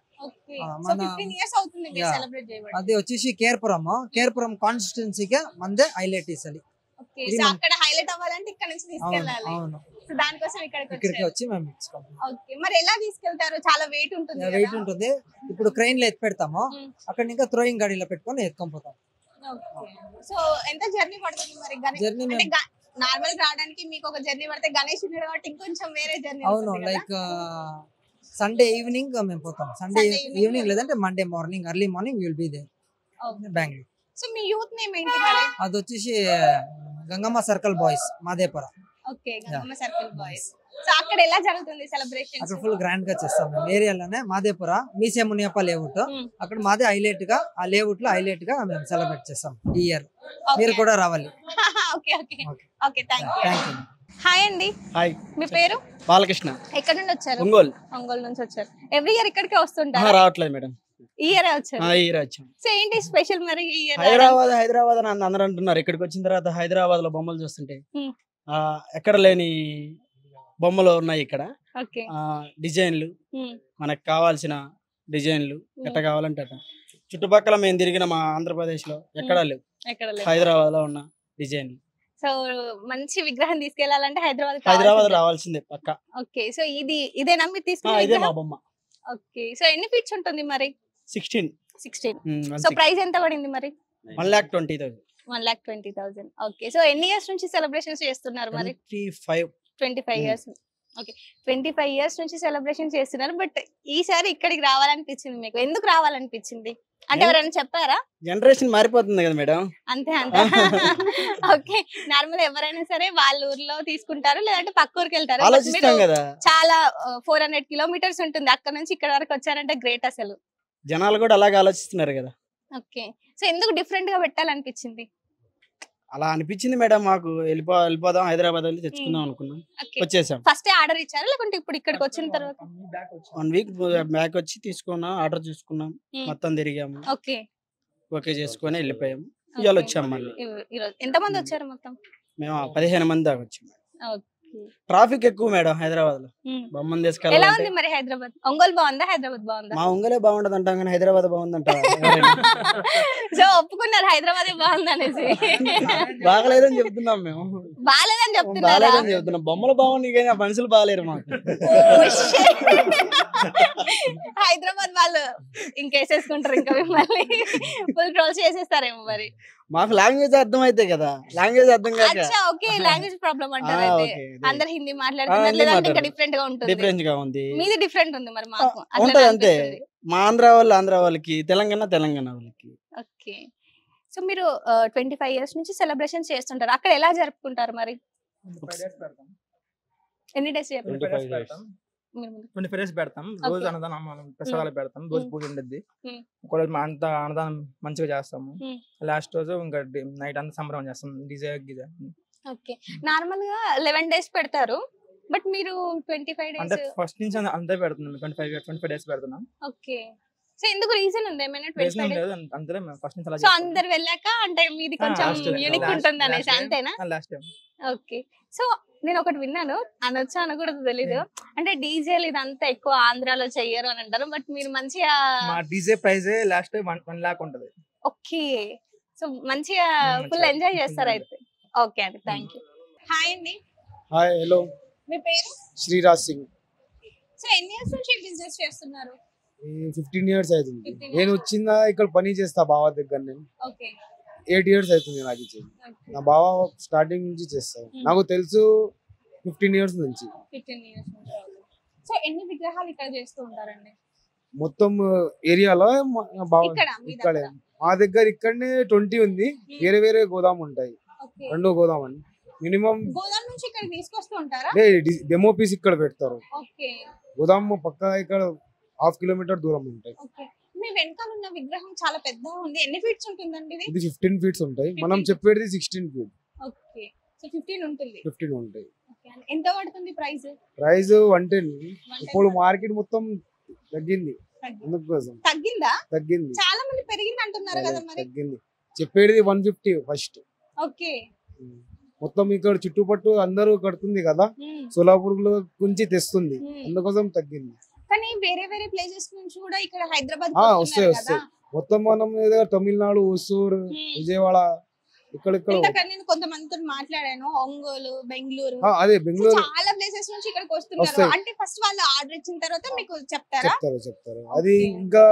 Speaker 10: అది వచ్చేసి కేర్పురం కాన్స్టిట్యున్సీకి మందే హైలైట్ ఇస్తుంది.
Speaker 1: అక్కడ హైలైట్ అవ్వాలంటే ఇక్కడ నుంచి తీసుకెళ్ళాలి.
Speaker 10: అవును,
Speaker 1: దానికోసం ఇక్కడికి
Speaker 10: వచ్చి మేము ఇచ్చుకుంటాం.
Speaker 1: ఓకే. మరి ఎలా తీసుకెళ్తారు? చాలా వెయిట్ ఉంటుంది.
Speaker 10: ఇప్పుడు క్రెయిన్ లో ఎత్తి పెడతాము, అక్కడ ఇంకా థ్రోయింగ్ గాడీలో పెట్టుకొని ఎత్తుకొని పోతాం.
Speaker 1: సో ఎంత జర్నీ పడుతుంది మరి? జర్నీ నార్మల్ రావడానికి మీకు ఒక జర్నీ పడితే గణేష్ కాబట్టి ఇంకొంచెం వేరే జర్నీ.
Speaker 10: అవును, లైక్ సండే ఈవినింగ్ మేము పోతాం. సండే ఈవినింగ్ లేదంటే Monday morning early morning will be there Bengaluru.
Speaker 1: So మీ యూత్ నేమ్ ఏంటి మరి?
Speaker 10: అది వచ్చేసి Gangamma circle boys Madepuram.
Speaker 1: Okay, Gangamma circle boys. So అక్కడ ఎలా జరుగుతుంది సెలబ్రేషన్?
Speaker 10: అక్కడ ఫుల్ గ్రాండ్ గా చేస్తాం మేము ఏరియాలోనే. మాదేపుర మీసే మునియప్ప లేఅవుట్, అక్కడ మాదే హైలైట్ గా, ఆ లేఅవుట్ లో హైలైట్ గా మేము సెలబ్రేట్ చేస్తాం ఈ ఇయర్. మీరు కూడా రావాలి.
Speaker 1: Okay okay okay, thank you. Hi అండి.
Speaker 11: హాయ్,
Speaker 1: మీ పేరు?
Speaker 11: బాలకృష్ణ.
Speaker 1: ఎక్కడ నుండి వచ్చారు?
Speaker 11: ఒంగోలు
Speaker 1: నుంచి వచ్చారు. ఎవ్రీ ఇయర్ ఇక్కడికే వస్తుంటారా?
Speaker 11: రావట్లేదు మేడం,
Speaker 1: ఈ ఇయర్ వచ్చారు.
Speaker 11: ఈ ఇయర్ వచ్చాం.
Speaker 1: సో ఏంటి స్పెషల్ మరి ఈ ఇయర్?
Speaker 11: హైదరాబాద్ అని అందరూ అంటున్నారు. ఇక్కడికి వచ్చిన తర్వాత హైదరాబాద్ లో బొమ్మలు చూస్తుంటే ఎక్కడ లేని బొమ్మలు ఉన్నాయి ఇక్కడ. డిజైన్లు, మనకు కావాల్సిన డిజైన్లు ఎట్లా కావాలంటే అట్లా. చుట్టుపక్కల మేము తిరిగిన మా ఆంధ్రప్రదేశ్ లో ఎక్కడా లేవు, హైదరాబాద్ లో ఉన్న డిజైన్లు.
Speaker 1: సో మంచి విగ్రహం తీసుకెళ్లాలంటే హైదరాబాద్
Speaker 11: రావాల్సిందే పక్క.
Speaker 1: ఓకే. సో ఇదేనా మీరు తీసుకున్న?
Speaker 11: ఇదే మా బొమ్మ.
Speaker 1: ఓకే. సో ఎన్ని ఫీట్స్ ఉంటుంది మరి?
Speaker 11: 16.
Speaker 1: సో ప్రైస్ ఎంత పడింది మరి?
Speaker 11: 1,20,000.
Speaker 1: 1,20,000. ఓకే. సో ఎన్ని ఇయర్స్ నుంచి సెలబ్రేషన్స్ చేస్తున్నారు మరి? 25 years. ఓకే, 25 years నుంచి సెలబ్రేషన్ చేస్తున్నారు. బట్ ఈసారి ఇక్కడికి రావాలనిపించింది మీకు? ఎందుకు రావాలనిపించింది అంటే ఎవరైనా చెప్పారా?
Speaker 11: జనరేషన్ మారిపోతుంది కదా మేడం.
Speaker 1: అంతే. ఓకే. నార్మల్ ఎవరైనా సరే వాళ్ళ ఊర్లో తీసుకుంటారు, లేదంటే పక్క ఊరికి వెళ్తారు. చాలా 400 kilometers ఉంటుంది అక్కడ నుంచి ఇక్కడ వరకు వచ్చారంటే గ్రేట్ అసలు.
Speaker 11: జనాలు కూడా అలాగే ఆలోచిస్తున్నారు కదా.
Speaker 1: ఓకే. సో ఎందుకు డిఫరెంట్ గా పెట్టాలనిపించింది?
Speaker 11: అలా అనిపించింది మేడం, మాకు వెళ్ళిపోదాం హైదరాబాద్ వెళ్ళి తెచ్చుకుందాం అనుకున్నాం, వచ్చేసాం.
Speaker 1: ఫస్ట్ ఆర్డర్ ఇచ్చారా లేకుంటే ఇప్పుడు ఇక్కడికి వచ్చిన తర్వాత?
Speaker 11: 1 week బ్యాక్ వచ్చి తీసుకున్నాం, ఆర్డర్ చూసుకున్నాం, మొత్తం తిరిగాము, ఓకే చేసుకొని వెళ్ళిపోయాము. ఇవాళ వచ్చాము మళ్ళీ.
Speaker 1: ఎంత మంది వచ్చారు మొత్తం?
Speaker 11: మేము 15 మంది దాకా వచ్చాము.
Speaker 1: ఓకే.
Speaker 11: ట్రాఫిక్ ఎక్కువ మేడం హైదరాబాద్ లో. బొమ్మను
Speaker 1: ఎలా
Speaker 11: తీసుకెళ్ళాలి
Speaker 1: ఉంది మరి హైదరాబాద్? ఒంగోలు బాగుందా, హైదరాబాద్ బాగుందా?
Speaker 11: మా ఒంగోలే బాగుంటది అంటాం కానీ హైదరాబాద్ బాగుందంట.
Speaker 1: సో ఒప్పుకున్నారు హైదరాబాద్ బాగుంది అనేసి.
Speaker 11: బాగలేదని చెప్తున్నాం మేము.
Speaker 1: బాగాలేదని చెప్తున్నారా?
Speaker 11: బాగలేదని చెప్తున్నాం. బొమ్మలు బాగున్నాయి కానీ ఆ మనుషులు బాగలేరు మాకు.
Speaker 1: హైదరాబాద్ వాళ్ళు ఇంకేసేసుకుంటారు, ఇంకా మిమ్మల్ని ఫుల్ ట్రోల్స్ చేసేస్తారేమో మరి.
Speaker 11: మాకు లాంగ్వేజ్ అర్థం అయితే కదా, లాంగ్వేజ్ అర్థం కాక.
Speaker 1: అచ్చా ఓకే, లాంగ్వేజ్ ప్రాబ్లం అంటారు అయితే. అందరు హిందీ మాట్లాడుతున్నారు,
Speaker 11: హిందీ
Speaker 1: లేదంటే ఇంకా
Speaker 11: మాట్లాడు-
Speaker 1: డిఫరెంట్ గా ఉంటుంది.
Speaker 11: డిఫరెంట్ గా ఉంది.
Speaker 1: మీది డిఫరెంట్ ఉంది మరి, మాకు
Speaker 11: ఉంటది అంతే. మా ఆంధ్ర వాళ్ళకి, తెలంగాణ వాళ్ళకి.
Speaker 1: ఓకే. సో మీరు 25 ఇయర్స్ నుంచి సెలబ్రేషన్స్ చేస్తుంటారు. అక్కడ ఎలా జరుపుకుంటారు మరి?
Speaker 5: 25 days పెడతాం.
Speaker 1: ఎన్ని డేస్
Speaker 5: 25 days పెడతాం. 25 days పెడతాం. రోజు అన్నదానం మనం ప్రసాదాలు పెడతాం. రోజు పూజ ఉండద్ది. ఒకరోజు అంతా అన్నదానం మంచిగా చేస్తాము. లాస్ట్ రోజు ఇంకా నైట్ అంతా సంబరం చేస్తాం. డీజే గిజే.
Speaker 1: ఓకే. నార్మల్ గా 11 డేస్ పెడతారు, బట్ మీరు 25
Speaker 5: అంటే
Speaker 1: డేస్.
Speaker 5: ఫస్ట్ నుంచి అంతే పెడుతున్నాం. 25 days పెడుతున్నాం.
Speaker 1: ఓకే. సో ఎందుకు రీజన్ ఉంది ఏమైనా? 25
Speaker 5: లేదు
Speaker 1: డేస్.
Speaker 5: అంతే ఫస్ట్ నుంచి అలా
Speaker 1: సో అందరు వెళ్ళాక అంటే మీది కొంచెం యూనిక్ ఉంటుంది అనేసి అంతేనా?
Speaker 5: Last time.
Speaker 1: ఓకే. సో నేను ఒకటి విన్నాను, అనొచ్చా అనకూడదు తెలీదు, అంటే డీజేలు ఇదంతా ఎక్కువ ఆంధ్రాలో చెయ్యరు అని అంటారు, బట్ మీరు మంచిగా.
Speaker 5: మా డీజే ప్రైస్ లాస్ట్ 1 lakh ఉంటది.
Speaker 1: ఓకే. సో మంచిగా ఫుల్ ఎంజాయ్ చేస్తారు అయితే. ఓకే అండి, థ్యాంక్ యూ. హాయ్ అండి.
Speaker 9: Hi, hello.
Speaker 1: మీ పేరు?
Speaker 9: శ్రీరాజ్ సింగ్.
Speaker 1: సో ఎన్ని ఇయర్స్ నుంచి బిజినెస్ చేస్తున్నారు?
Speaker 9: 15 years అవుతుంది. నేను వచ్చిందా ఇక్కడ పని చేస్తా బావ దగ్గర. నేను
Speaker 1: ఓకే.
Speaker 9: 8 years అవుతుంది నాకు ఇచ్చేది. నా బావ స్టార్టింగ్ నుంచి చేస్తాను, నాకు తెలుసు 15 years నుంచి.
Speaker 1: 15 ఇయర్స్ నుంచి. సో ఎన్ని విగ్రహాలు ఇక్కడ చేస్తూ ఉంటారండి
Speaker 9: మొత్తం ఏరియాలో?
Speaker 1: ఇక్కడ మీ
Speaker 9: ఇక్కడ మా దగ్గర ఇక్కడనే 20 ఉంది. వేరే వేరే గోదాం ఉంటాయి, 2 గోదాం అని మినిమం.
Speaker 1: గోదాం నుంచి ఇక్కడ తీసుకొస్తూ ఉంటారా?
Speaker 9: డెమో పీస్ ఇక్కడ పెడతారు.
Speaker 1: ఓకే.
Speaker 9: గోదాం పక్క ఇక్కడ 1/2 kilometer దూరం ఉంటాయి.
Speaker 1: ఓకే. మీ వెనకాల ఉన్న విగ్రహం చాలా పెద్దగా ఉంది. ఎన్ని ఫీట్స్ ఉంటుందండి ఇది?
Speaker 9: ఇది 15 feet ఉంటాయి. మనం చెప్పేది 16 feet.
Speaker 1: ఓకే. సో 15 ఉంటుంది.
Speaker 9: 15 ఉంటాయి.
Speaker 1: ఓకే. ఎంత పడుతుంది ప్రైస్?
Speaker 9: ప్రైస్ 110. ఇప్పుడు మార్కెట్ మొత్తం తగ్గింది. అందుకోసం తగ్గింది.
Speaker 1: చాలా మంది పెరిగింది అంటున్నారు కదా మరి.
Speaker 9: తగ్గింది. చెప్పేది 150 ఫస్ట్.
Speaker 1: ఓకే.
Speaker 9: మొత్తం ఇక్కడ చుట్టుపట్టు అందరూ కడుతుంది కదా, సోలాపూర్ నుంచి తెస్తుంది, అందుకోసం తగ్గింది.
Speaker 1: కానీ వేరే వేరే ప్లేసెస్ నుంచి కూడా ఇక్కడ హైదరాబాద్
Speaker 9: వస్తాయి. మొత్తం మనం తమిళనాడు, హొసూరు, విజయవాడ ఇక్కడ
Speaker 1: నేను కొంతమందితో మాట్లాడాను. ఒంగోలు, బెంగళూరు,
Speaker 9: అదే బెంగళూరు
Speaker 1: చాలా ప్లేసెస్ నుంచి ఇక్కడికి వస్తున్నారు. అంటే ఫస్ట్ వాళ్ళు ఆర్డర్ ఇచ్చిన తర్వాత మీకు చెప్తారు.
Speaker 9: అది ఇంకా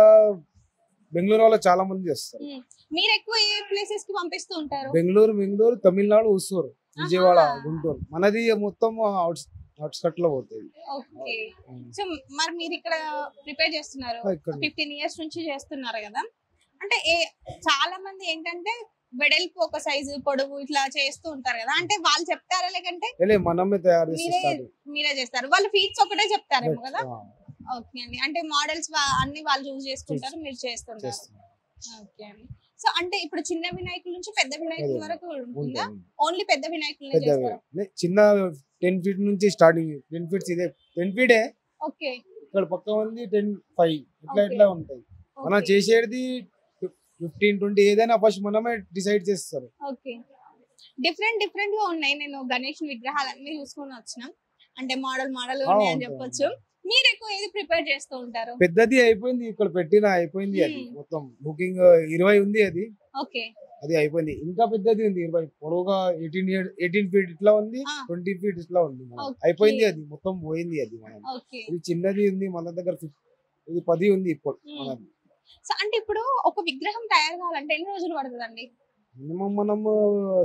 Speaker 9: బెంగళూరు వాళ్ళు చాలా మంది చేస్తారు.
Speaker 1: మీరు ఎక్కువ ఏ ప్లేసెస్ కి పంపిస్తూ ఉంటారు?
Speaker 9: బెంగళూరు, తమిళనాడు, హొసూరు, విజయవాడ, గుంటూరు. మనది మొత్తం అవుట్స్కట్ లో పోతుంది.
Speaker 1: ఓకే. సో మరి మీరు ఇక్కడ ప్రిపేర్ చేస్తున్నారు, 15 ఇయర్స్ నుంచి చేస్తున్నారు కదా. అంటే చాలా మంది ఏంటంటే వెడల్పు ఒక సైజు, పొడవు ఇట్లా చేస్తూ ఉంటారు కదా. అంటే వాళ్ళు చెప్తారా లేకంటే
Speaker 9: మనమే తయారు చేస్తారు?
Speaker 1: మీరే చేస్తారు. వాళ్ళు ఫీట్స్ ఒకటే చెప్తారేమో కదా. ఓకే అండి. అంటే మోడల్స్ అన్ని వాళ్ళు చూస్ చేసుకుంటారు, మీరు చేస్తుంటారు. ఓకే అండి. సో అంటే ఇప్పుడు చిన్న వినాయకుల నుంచి పెద్ద వినాయకుల వరకు ఉంటుందా? ఓన్లీ పెద్ద వినాయకులనే చేస్తారా?
Speaker 9: చిన్న 10 feet నుంచి స్టార్టింగ్. 10 feet ఇదే 10 feet.
Speaker 1: ఓకే.
Speaker 9: ఇక్కడ పక్క ఉంది 10-5 ఇట్లా ఉంటాయి. మనం చేసేది 15-20 ఏదైనా ఫస్ట్ మనమే డిసైడ్ చేస్తారు.
Speaker 1: ఓకే. డిఫరెంట్ గా ఉన్నాయి. నేను గణేష్ విగ్రహాలన్నీ చూసుకొని వచ్చిన, అంటే మోడల్ ఉన్నాయని చెప్పొచ్చు. మీరు ఎక్కువ ఏది ప్రిపేర్ చేస్తూ ఉంటారు?
Speaker 9: పెద్దది అయిపోయింది, ఇక్కడ పెట్టిన అయిపోయింది. అది మొత్తం బుకింగ్ 20 ఉంది. అది
Speaker 1: ఓకే.
Speaker 9: అది అయిపోయింది. ఇంకా పెద్దది ఉంది 20, పొడవుగా 18 feet ఇట్లా ఉంది, 20 feet ఇట్లా ఉంది. అయిపోయింది, అది మొత్తం పోయింది. అది ఇది చిన్నది ఉంది మన దగ్గర. ఇది 10 ఉంది ఇప్పుడు.
Speaker 1: సో అంటే ఇప్పుడు ఒక విగ్రహం తయారు కావాలంటే ఎన్ని రోజులు పడుతుందండి?
Speaker 9: మినిమం మనం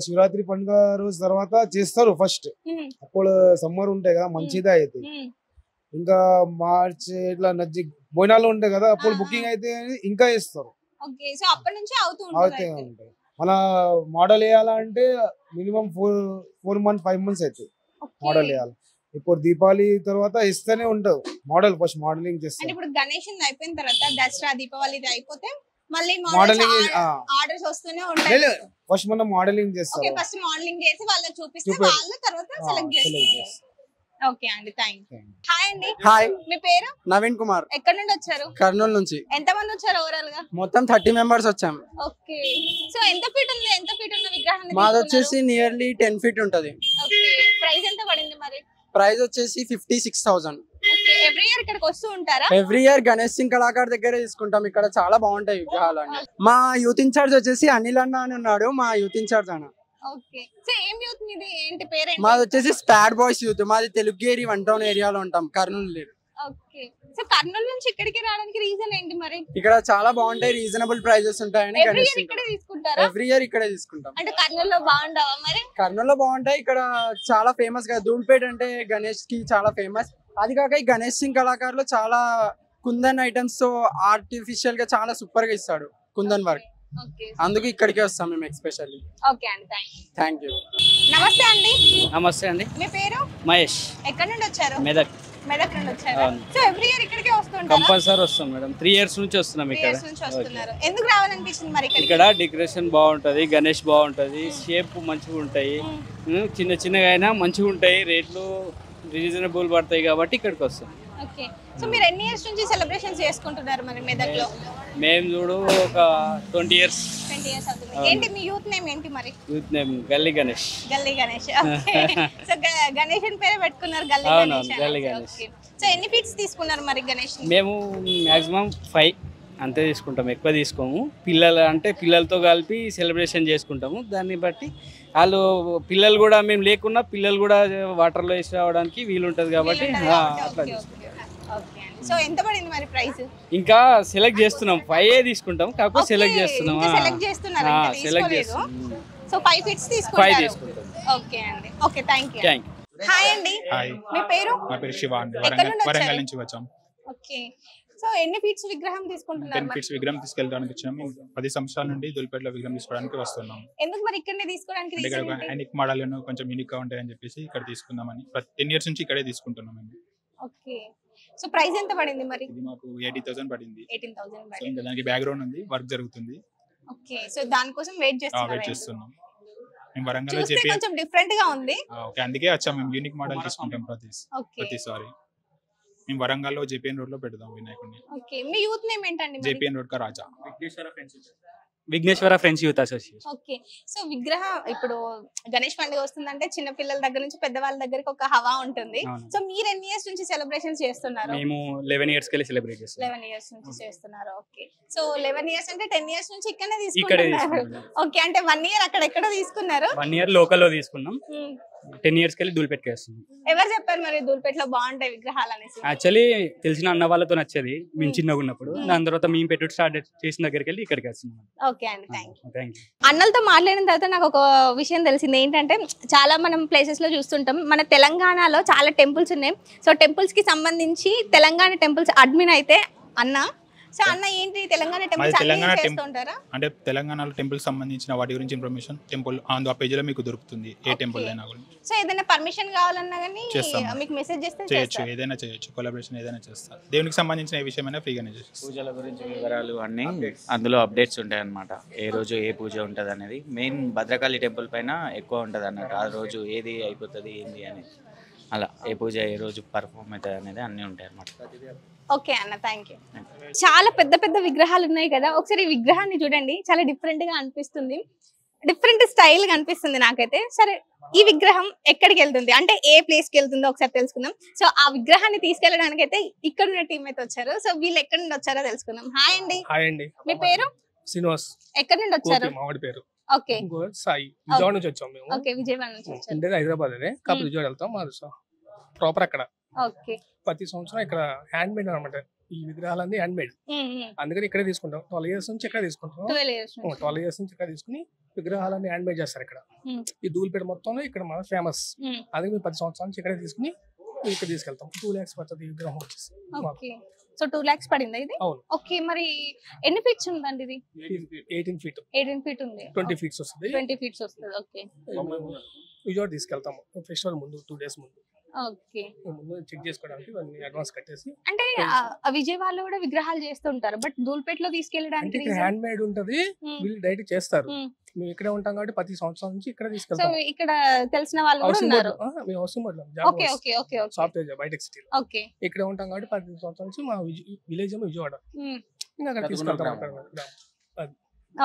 Speaker 9: శివరాత్రి పండుగ రోజు తర్వాత చేస్తారు ఫస్ట్. అప్పుడు సమ్మర్ ఉంటాయి కదా, మంచిదే అయితే. ఇంకా మార్చ్ ఇట్లా నజ్జి బోనాలు ఉంటాయి కదా, అప్పుడు బుకింగ్ అయితే ఇంకా చేస్తారు.
Speaker 1: ఓకే. సో అప్పటి నుంచి అవుతూ
Speaker 9: ఉంటాయి. మన మోడల్ వేయాలంటే మినిమం 4 months 5 months అవుతాయి మోడల్ వేయాలి. ఇప్పుడు దీపావళి తర్వాత ఇస్తూనే ఉంటావు మోడల్. ఫస్ట్ మోడలింగ్ చేస్తాం.
Speaker 1: ఇప్పుడు గణేష్ అయిపోయిన తర్వాత దసరా, దీపావళి అయిపోతే మళ్ళీ మోడలింగ్ ఆర్డర్స్ వస్తూనే ఉంటాయి.
Speaker 9: ఫస్ట్ మనం మోడలింగ్ చేస్తాం.
Speaker 1: ఓకే. ఫస్ట్ మోడలింగ్ చేసి వాళ్ళకి చూపిస్తే వాళ్ళు తర్వాత సెలెక్ట్ చేస్తారు. ఓకే అండి, థ్యాంక్ యూ. హాయ్ అండి.
Speaker 8: హాయ్.
Speaker 1: మీ పేరు?
Speaker 8: నవీన్ కుమార్.
Speaker 1: ఎక్కడ నుండి వచ్చారు?
Speaker 8: కర్నూలు నుంచి.
Speaker 1: ఎంత మంది వచ్చారు ఓవరాల్ గా?
Speaker 8: మొత్తం 30 members వచ్చాం.
Speaker 1: ఓకే. సో ఎంత ఫీట్ ఉన్న విగ్రహాన్ని?
Speaker 8: మాది వచ్చేసి నియర్లీ 10 feet ఉంటది.
Speaker 1: ఓకే. ప్రైస్ ఎంత పడింది మరి?
Speaker 8: ప్రైస్ వచ్చేసి 56,000.
Speaker 1: ఎవ్రీ ఇయర్ ఇక్కడికి వస్తూ ఉంటారా?
Speaker 8: ఎవ్రీ ఇయర్ గణేష్ సింగ్ కళాకార్ దగ్గర తీసుకుంటాం. ఇక్కడ చాలా బాగుంటాయి విగ్రహాలు అన్ని. మా యూత్ ఇన్ఛార్జ్ వచ్చేసి అనిల్ అన్న అని ఉన్నాడు, మా యూత్ ఇన్ఛార్జ్ అన్న.
Speaker 1: ఓకే. సో ఏం యూత్ మీది, ఏంటి పేరేంటి?
Speaker 8: మాది వచ్చేసి స్పాడ్ బాయ్స్ యూత్. మాది తెలుగుగేరి 1 టౌన్ ఏరియాలో ఉంటాం, కర్నూలు.
Speaker 1: ఓకే. సో కర్నూలు నుంచి ఇక్కడికి రావడానికి రీజన్ ఏంటి మరి?
Speaker 8: ఇక్కడ చాలా బాగుంటాయి, రీజనబుల్ ప్రైజెస్ ఉంటాయని
Speaker 1: ఎవ్రీ ఇయర్ ఇక్కడే తీసుకుంటారా?
Speaker 8: ఎవ్రీ ఇయర్ ఇక్కడే తీసుకుంటాం.
Speaker 1: అంటే కర్నూలులో బాగుండవా మరి?
Speaker 8: కర్నూలులో బాగుంటాయి, ఇక్కడ చాలా ఫేమస్ గా ధూల్పేట్ అంటే గణేష్ కి చాలా ఫేమస్. అది కాక ఈ గణేష్ సింగ్ కళాకారులు చాలా కుందన్ ఐటమ్స్ తో ఆర్టిఫిషియల్ గా చాలా సూపర్ గా ఇస్తాడు కుందన్ వర్క్. అందుకు ఇక్కడికే వస్తాం మేము ఎక్స్పెషల్లీ.
Speaker 1: ఓకే అండి,
Speaker 8: థ్యాంక్ యూ.
Speaker 1: నమస్తే అండి.
Speaker 12: నమస్తే అండి.
Speaker 1: మీ పేరు?
Speaker 12: మహేష్.
Speaker 1: ఎక్కడి నుండి వచ్చారు?
Speaker 12: మెదక్.
Speaker 1: మెదక్ నుండి వచ్చారు. సో ఎవ్రీ ఇయర్ ఇక్కడికే వస్తుంటారా?
Speaker 12: కంపల్సరీ వస్తాం మేడం, 3 years నుంచి వస్తున్నాం ఇక్కడ.
Speaker 1: ఎందుకు రావాలనిపించింది మరి ఇక్కడికి?
Speaker 12: ఇక్కడ డెకరేషన్ బాగుంటది, గణేష్ బాగుంటది, షేప్ మంచిగా ఉంటాయి, చిన్న చిన్నగా అయినా మంచిగా ఉంటాయి, రేట్లు రీజనబుల్ పడతాయి కాబట్టి ఇక్కడికి వస్తాం.
Speaker 1: ఓకే. సో మీరు ఎన్ని ఇయర్స్ నుంచి సెలబ్రేషన్స్ చేసుకుంటున్నారు మరి మెదక్లో?
Speaker 12: మేము చూడు ఒక 20 years.
Speaker 1: 20 years అవుతుంది. ఏంటి మీ యూత్ నేమ్ ఏంటి మరి?
Speaker 12: యూత్ నేమ్ గల్లీ గణేష్.
Speaker 1: గల్లీ గణేష్. ఓకే. సో గణేష్ అని పేరే పెట్టుకున్నారు, గల్లీ గణేష్.
Speaker 12: గల్లీ గణేష్.
Speaker 1: సో ఎన్ని ఫీట్స్ తీసుకున్నారు మరి గణేష్?
Speaker 12: మేము మాక్సిమం 5 అంతే తీసుకుంటాం, ఎక్కువ తీసుకోము. పిల్లలతో కలిపి సెలబ్రేషన్ చేసుకుంటాము. దాన్ని బట్టి వాళ్ళు పిల్లలు కూడా, మేము లేకున్నా పిల్లలు కూడా వాటర్లో వేసి రావడానికి వీలుంటుంది కాబట్టి అట్లా తీసుకుంటాం.
Speaker 1: సో ఎంత పడింది మరి ప్రైస్?
Speaker 12: ఇంకా సెలెక్ట్ చేస్తున్నాం, 5 తీసుకుంటాం, కాకపోతే సెలెక్ట్ చేస్తున్నాం.
Speaker 1: సెలెక్ట్ చేస్తున్నారు,
Speaker 12: సెలెక్ట్ చేస్తున్నాం.
Speaker 1: సో 5 ఫీట్స్ తీసుకుంటారు.
Speaker 12: 5 తీసుకుంటాం.
Speaker 1: ఓకే అండి, okay, thank you.
Speaker 12: Thank you.
Speaker 1: Hi అండి.
Speaker 13: హాయ్.
Speaker 1: మీ పేరు?
Speaker 13: నా పేరు శివ అండి,
Speaker 1: ఎక్కడి నుండి
Speaker 13: వరంగల్
Speaker 1: వచ్చారు?
Speaker 13: నుంచి వచ్చాం.
Speaker 1: ఓకే. సో ఎన్ని ఫీట్స్ విగ్రహం తీసుకుంటున్నారు?
Speaker 13: 10 feet విగ్రహం తీసుకెళ్ళడానికి వచ్చాం. 10 సంవత్సరాల నుండి దుల్పేటలో విగ్రహం తీసుకోవడానికి వస్తున్నాం.
Speaker 1: ఎందుకు మరి ఇక్కడనే తీసుకోవడానికి
Speaker 13: అంటే ఇక్కడ
Speaker 1: రీజన్ ఏంటి?
Speaker 13: యూనిక్ మోడల్ కొంచెం యూనిక్ గా ఉంటాయని చెప్పేసి ఇక్కడ తీసుకుందామని 10 years నుంచి ఇక్కడే తీసుకుంటున్నాం మేము.
Speaker 1: ఓకే. సో ప్రైస్ ఎంత పడింది మరి?
Speaker 13: ఇది మాకు 80,000 పడింది.
Speaker 1: 18,000
Speaker 13: సో
Speaker 1: పడింది.
Speaker 13: ఇంకా దానికి బ్యాక్గ్రౌండ్ ఉంది, వర్క్ జరుగుతుంది.
Speaker 1: ఓకే. సో దానికోసం వెయిట్
Speaker 13: వెయిట్ చేస్తున్నాం. మేము వరంగల్
Speaker 1: చూస్తే కొంచెం డిఫరెంట్ గా ఉంది.
Speaker 13: ఓకే, అందుకే వచ్చాం. మేము యూనిక్ మోడల్ తీసుకుంటాం
Speaker 1: ఓకే.
Speaker 13: ప్రతిసారి. మేము వరంగల్లో జేపీఎన్ రోడ్ లో పెడదాం వినాయకుడిని.
Speaker 1: ఓకే. మీ యూత్ నేమ్ ఏంటండి మరి?
Speaker 13: JPN road ka Raja.
Speaker 14: Vighneshwara friends youth association.
Speaker 1: Okay. So విగ్రహం ఇప్పుడు గణేష్ పండుగ వస్తుందంటే చిన్న పిల్లల దగ్గర నుంచి పెద్దవాళ్ళ దగ్గరికి ఒక హవా ఉంటుంది. సో మీరు ఎన్ని ఇయర్స్ నుంచి సెలబ్రేషన్స్ చేస్తున్నారు?
Speaker 14: మేము 11 years కెళ్ళి సెలబ్రేట్ చేస్తాం.
Speaker 1: 11 years నుంచి చేస్తున్నారు. ఓకే. సో 11 years అంటే 10 years నుంచి ఇక్కడనే తీసుకుంటున్నారు. ఓకే. అంటే 1 year అక్కడ ఎక్కడ తీసుకున్నారు?
Speaker 14: 1 year లోకల్లో తీసుకున్నాం, 10 years కెళ్ళి ధూల్పేట్కి వస్తున్నాం.
Speaker 1: ఎవరు చెప్పారు మరి ధూల్పేటలో బాగుంటాయి విగ్రహాలు అనేసి?
Speaker 14: యాక్చువల్లీ తెలిసిన అన్న వాళ్ళతో నచ్చేది మేము చిన్నగా ఉన్నప్పుడు. దాని తర్వాత మేము పెట్టుడు స్టార్ట్ చేసిన దగ్గరికి వెళ్ళి ఇక్కడికి వస్తున్నాం.
Speaker 1: ఓకే అండి, థ్యాంక్
Speaker 14: యూ.
Speaker 1: అన్నలతో మాట్లాడిన తర్వాత నాకు ఒక విషయం తెలిసింది. ఏంటంటే చాలా మనం ప్లేసెస్ లో చూస్తుంటాం, మన తెలంగాణలో చాలా టెంపుల్స్ ఉన్నాయి. సో టెంపుల్స్ కి సంబంధించి తెలంగాణ టెంపుల్స్ అడ్మిన్ అయితే అన్న. సో అన్న ఏంటి తెలంగాణ టెంపుల్స్ చేస్తుంటారా?
Speaker 13: అంటే తెలంగాణలో టెంపుల్ సంబంధించిన వాటి గురించి ఇన్ఫర్మేషన్ టెంపుల్ ఆ పేజీలో మీకు దొరుకుతుంది, ఏ టెంపుల్ అయినా కూడా.
Speaker 1: సో ఏదైనా పర్మిషన్ కావాలన్నా కానీ మీకు మెసేజ్ చేస్తే
Speaker 13: చేయొచ్చు, ఏదైనా చేయొచ్చు, కొలాబరేషన్ ఏదైనా చేస్తారు. దేవునికి సంబంధించిన ఏ విషయమైనా ఫ్రీగానే చేస్తారు.
Speaker 15: పూజల గురించి వివరాలు అన్నీ అందులో అప్డేట్స్ ఉంటాయి అన్నమాట. ఏ రోజు ఏ పూజ ఉంటుంది అనేది. మెయిన్ భద్రకాళి టెంపుల్ పైన ఎక్కువ ఉంటుంది అన్నట్టు. ఆ రోజు ఏది అయిపోతుంది ఏంది అనేది, అలా ఏ పూజ ఏ రోజు పర్ఫామ్ అవుతుంది అనేది అన్నీ ఉంటాయి అన్నమాట.
Speaker 1: ఓకే అన్న, థ్యాంక్ యూ. చాలా పెద్ద పెద్ద విగ్రహాలు ఉన్నాయి కదా, ఒకసారి ఈ విగ్రహాన్ని చూడండి. చాలా డిఫరెంట్ గా అనిపిస్తుంది, డిఫరెంట్ స్టైల్ గా అనిపిస్తుంది నాకైతే. సరే, ఈ విగ్రహం ఎక్కడికి వెళ్తుంది అంటే ఏ ప్లేస్ కి వెళ్తుందో ఒకసారి తెలుసుకుందాం. సో ఆ విగ్రహాన్ని తీసుకెళ్ళడానికి అయితే ఇక్కడ ఉన్న టీం అయితే వచ్చారు. సో వీళ్ళు ఎక్కడి నుండి వచ్చారో తెలుసుకుందాం. హాయ్ అండి.
Speaker 16: హాయ్ అండి.
Speaker 1: మీ పేరు?
Speaker 16: శ్రీనివాస్.
Speaker 1: ఎక్కడి నుండి వచ్చారు?
Speaker 16: మామిడి పేరు.
Speaker 1: ఓకే.
Speaker 16: సాయి. విజయవాడ నుంచి వచ్చాం మేము.
Speaker 1: ఓకే, విజయవాడ నుంచి వచ్చారు.
Speaker 16: అంటే హైదరాబాద్ అదే కాకపోతే విజయవాడ వెళ్తాం. మాది ప్రాపర్ అక్కడ.
Speaker 1: ఓకే.
Speaker 16: ప్రతి సంవత్సరం ఇక్కడ హ్యాండ్ మేడ్ అనమాట. ఈ విగ్రహాలన్నీ హ్యాండ్ మేడ్, అందుకని ఇక్కడే తీసుకుంటాం. 12 years నుంచి ఇక్కడ తీసుకుంటాం. 12 years నుంచి ఇక్కడ తీసుకుని విగ్రహాలన్నీ హ్యాండ్ మేడ్ చేస్తారు ఇక్కడ. ఈ ధూల్పేట మొత్తంలో ఇక్కడ మన ఫేమస్. అందుకే మేము 10 సంవత్సరాల నుంచి ఇక్కడే తీసుకుని ఇక్కడ తీసుకెళ్తాం. 2 lakhs పడుతుంది ఈ విగ్రహం వచ్చేసి.
Speaker 1: సో 2 lakhs పడిందా ఇది?
Speaker 16: అవును.
Speaker 1: ఓకే. మరి ఎన్ని ఫీట్స్ ఉందండి ఇది?
Speaker 16: 18 feet.
Speaker 1: 18 feet ఉంది.
Speaker 16: 20 feet వస్తుంది.
Speaker 1: 20 feet వస్తుంది. ఓకే.
Speaker 16: విజయవాడ తీసుకెళ్తాము ఫెస్టివల్ ముందు 2 days ముందు.
Speaker 1: ఓకే.
Speaker 16: ముందు చెక్ చేసుకోవడానికి అన్ని అడ్వాన్స్ కట్టేసి.
Speaker 1: అంటే విజయవాడలో కూడా విగ్రహాలు చేస్తుంటారు, బట్ ధూల్పేటలో తీసుకెళ్ళడానికి
Speaker 16: హ్యాండ్ మేడ్ ఉంటది, వీళ్ళు డైరెక్ట్ చేస్తారు. మేము ఇక్కడే ఉంటాం కాబట్టి 10 సంవత్సరాల నుంచి ఇక్కడ తీసుకెళ్తాం.
Speaker 1: సో ఇక్కడ తెలిసిన వాళ్ళు కూడా ఉన్నారు.
Speaker 16: మేము అవసరం
Speaker 1: okay okay okay
Speaker 16: software job biotech city.
Speaker 1: Okay.
Speaker 16: ఇక్కడే ఉంటాం కాబట్టి 10 సంవత్సరాల నుంచి మా విలేజ్ ఏమో విజయవాడ. ఇంకా అక్కడ తీసుకెళ్తాం.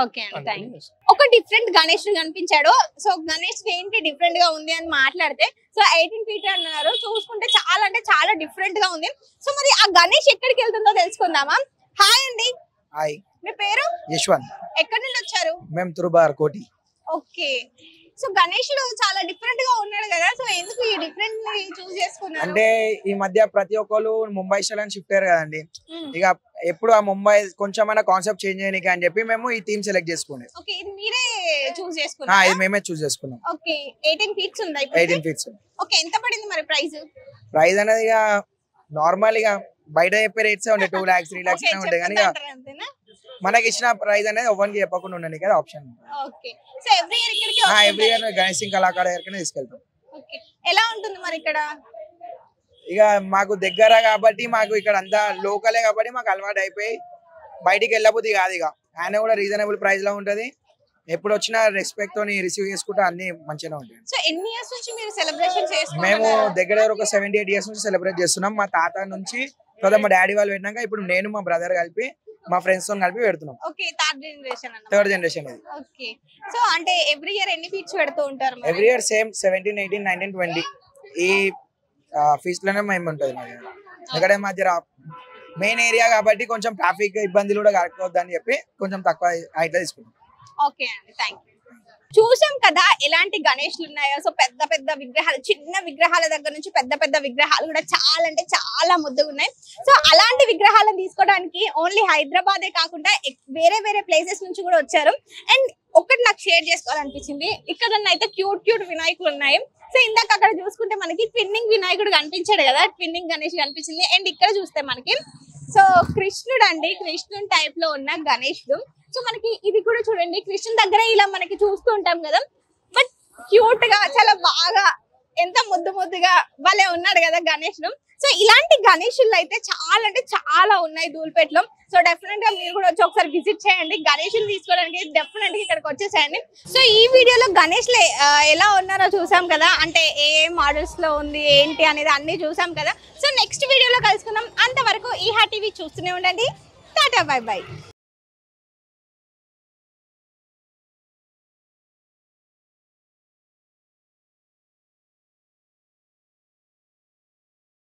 Speaker 1: ఓకే అండి, థ్యాంక్ యూ. ఒక డిఫరెంట్ గణేష్ కనిపించాడు. సో గణేష్ ఏంటి డిఫరెంట్ గా ఉంది అని మాట్లాడితే, సో 18 feet అన్నారు. చూసుకుంటే చాలా అంటే చాలా డిఫరెంట్ గా ఉంది. సో మరి ఆ గణేష్ ఎక్కడికి వెళ్తుందో తెలుసుకుందామా? హాయ్ అండి.
Speaker 17: హాయ్.
Speaker 1: మీ పేరు?
Speaker 17: యశ్వంత్.
Speaker 1: ఎక్కడి నుండి వచ్చారు?
Speaker 17: మేము తురుబార్ కోటి.
Speaker 1: ఓకే. సో గణేష్ చాలా డిఫరెంట్ గా ఉన్నాడు కదా, సో ఎందుకు ఈ డిఫరెంట్ ని చూస్ చేసుకున్నారు?
Speaker 17: అంటే ఈ మధ్య ప్రతి ఒక్కరు ముంబై స్టైల్ అని షిఫ్ట్ అయ్యారు కదండి. ఇక ఎప్పుడు ఆ ముంబై కొంచెమైనా కాన్సెప్ట్ చేంజ్ చేయడానికి అని చెప్పి మేము ఈ థీమ్ సెలెక్ట్ చేసుకున్నాం.
Speaker 1: ఓకే, ఇది మీరే చూస్ చేసుకున్నారా?
Speaker 17: ఇది మేమే చూస్ చేసుకున్నాం.
Speaker 1: ఓకే, 18 feet ఉందా ఇప్పుడు?
Speaker 17: 18 feet.
Speaker 1: ఓకే, ఎంత పడింది మరి ప్రైస్?
Speaker 17: ప్రైస్ అనేది ఇక నార్మల్ గా బయట చెప్పే రేట్స్ ఉండే 2 lakhs 3 lakhs ఉంటాయి, కానీ మనకి ఇచ్చిన ప్రైస్ అనేది ఎవరికి చెప్పకుండా ఉండని కదా option.
Speaker 1: Okay, so every year ఇక్కడికి
Speaker 17: ఎవ్రీ ఇయర్ గణేష్ సింగ్ కళాకారు దగ్గరికి తీసుకెళ్తాం.
Speaker 1: ఓకే, ఎలా ఉంటుంది మరి ఇక్కడ?
Speaker 17: ఇక మాకు దగ్గర కాబట్టి, మాకు ఇక్కడ అంతా లోకలే కాబట్టి మాకు అలవాటు అయిపోయి బయటికి వెళ్ళబోద్ది కాదు. ఇక ఆయన కూడా రీజనబుల్ ప్రైస్ లో ఉంటది. ఎప్పుడు వచ్చినా రెస్పెక్ట్ తోని రిసీవ్ చేసుకుంటే అన్ని మంచిగా ఉంటాయి.
Speaker 1: సో ఎన్ని ఇయర్స్ నుంచి మీరు సెలబ్రేషన్ చేస్తున్నారు?
Speaker 17: మేము దగ్గర ఒక 78 years నుంచి సెలబ్రేట్ చేస్తున్నాం. మా తాత నుంచి తర్వాత మా డాడీ వాళ్ళు పెట్టినాక ఇప్పుడు నేను మా బ్రదర్ కలిపి మా ఫ్రెండ్స్ తో కలిపి పెడుతున్నాం.
Speaker 1: ఓకే,
Speaker 17: థర్డ్ జనరేషన్ ఇది.
Speaker 1: ఓకే, సో అంటే ఎవ్రీ ఇయర్ ఎన్ని ఫీట్స్ పెడుతూ ఉంటారు?
Speaker 17: ఎవ్రీ ఇయర్ సేమ్ 17, 18, 19, 20 ఈ ఫీస్ట్ లోనే మేము ఉంటుంది. మా దగ్గర మా మెయిన్ ఏరియా కాబట్టి కొంచెం ట్రాఫిక్ ఇబ్బందులు కూడా కలగవద్దని చెప్పి కొంచెం తక్కువ హైట్ లో తీసుకున్నాం.
Speaker 1: ఓకే అండి, థ్యాంక్ యూ. చూసాం కదా ఎలాంటి గణేష్లు ఉన్నాయో. సో పెద్ద పెద్ద విగ్రహాలు, చిన్న విగ్రహాల దగ్గర నుంచి పెద్ద పెద్ద విగ్రహాలు కూడా చాలా అంటే చాలా ముద్దుగా ఉన్నాయి. సో అలాంటి విగ్రహాలను తీసుకోవడానికి ఓన్లీ హైదరాబాదే కాకుండా వేరే వేరే ప్లేసెస్ నుంచి కూడా వచ్చారు. అండ్ ఒకటి నాకు షేర్ చేసుకోవాలనిపించింది, ఇక్కడ అయితే క్యూట్ క్యూట్ వినాయకులు ఉన్నాయి. సో ఇందాక అక్కడ చూసుకుంటే మనకి ట్విన్నింగ్ వినాయకుడు కనిపించాడు కదా, ట్విన్నింగ్ గణేష్ కనిపించింది. అండ్ ఇక్కడ చూస్తే మనకి సో కృష్ణుడు అండి, కృష్ణుడు టైప్ లో ఉన్న గణేషుడు. సో మనకి ఇది కూడా చూడండి, కృష్ణుని దగ్గర ఇలా మనకి చూస్తూ ఉంటాం కదా, బట్ క్యూట్ గా చాలా బాగా ఎంత ముద్దు ముద్దుగా భలే ఉన్నాడు కదా గణేషుడు. సో ఇలాంటి గణేషులు అయితే చాలా అంటే చాలా ఉన్నాయి ధూల్పేటలో. సో డెఫినెట్ గా మీరు కూడా వచ్చి ఒకసారి విజిట్ చేయండి. గణేషులు తీసుకోవడానికి డెఫినెట్ గా ఇక్కడికి వచ్చేసేయండి. సో ఈ వీడియోలో గణేష్లు ఎలా ఉన్నారో చూసాం కదా, అంటే ఏ మోడల్స్ లో ఉంది ఏంటి అనేది అన్ని చూసాం కదా. సో నెక్స్ట్ వీడియోలో కలుసుకుందాం. అంతవరకు ఈహా టీవీ చూస్తూనే ఉండండి. Tata, by by.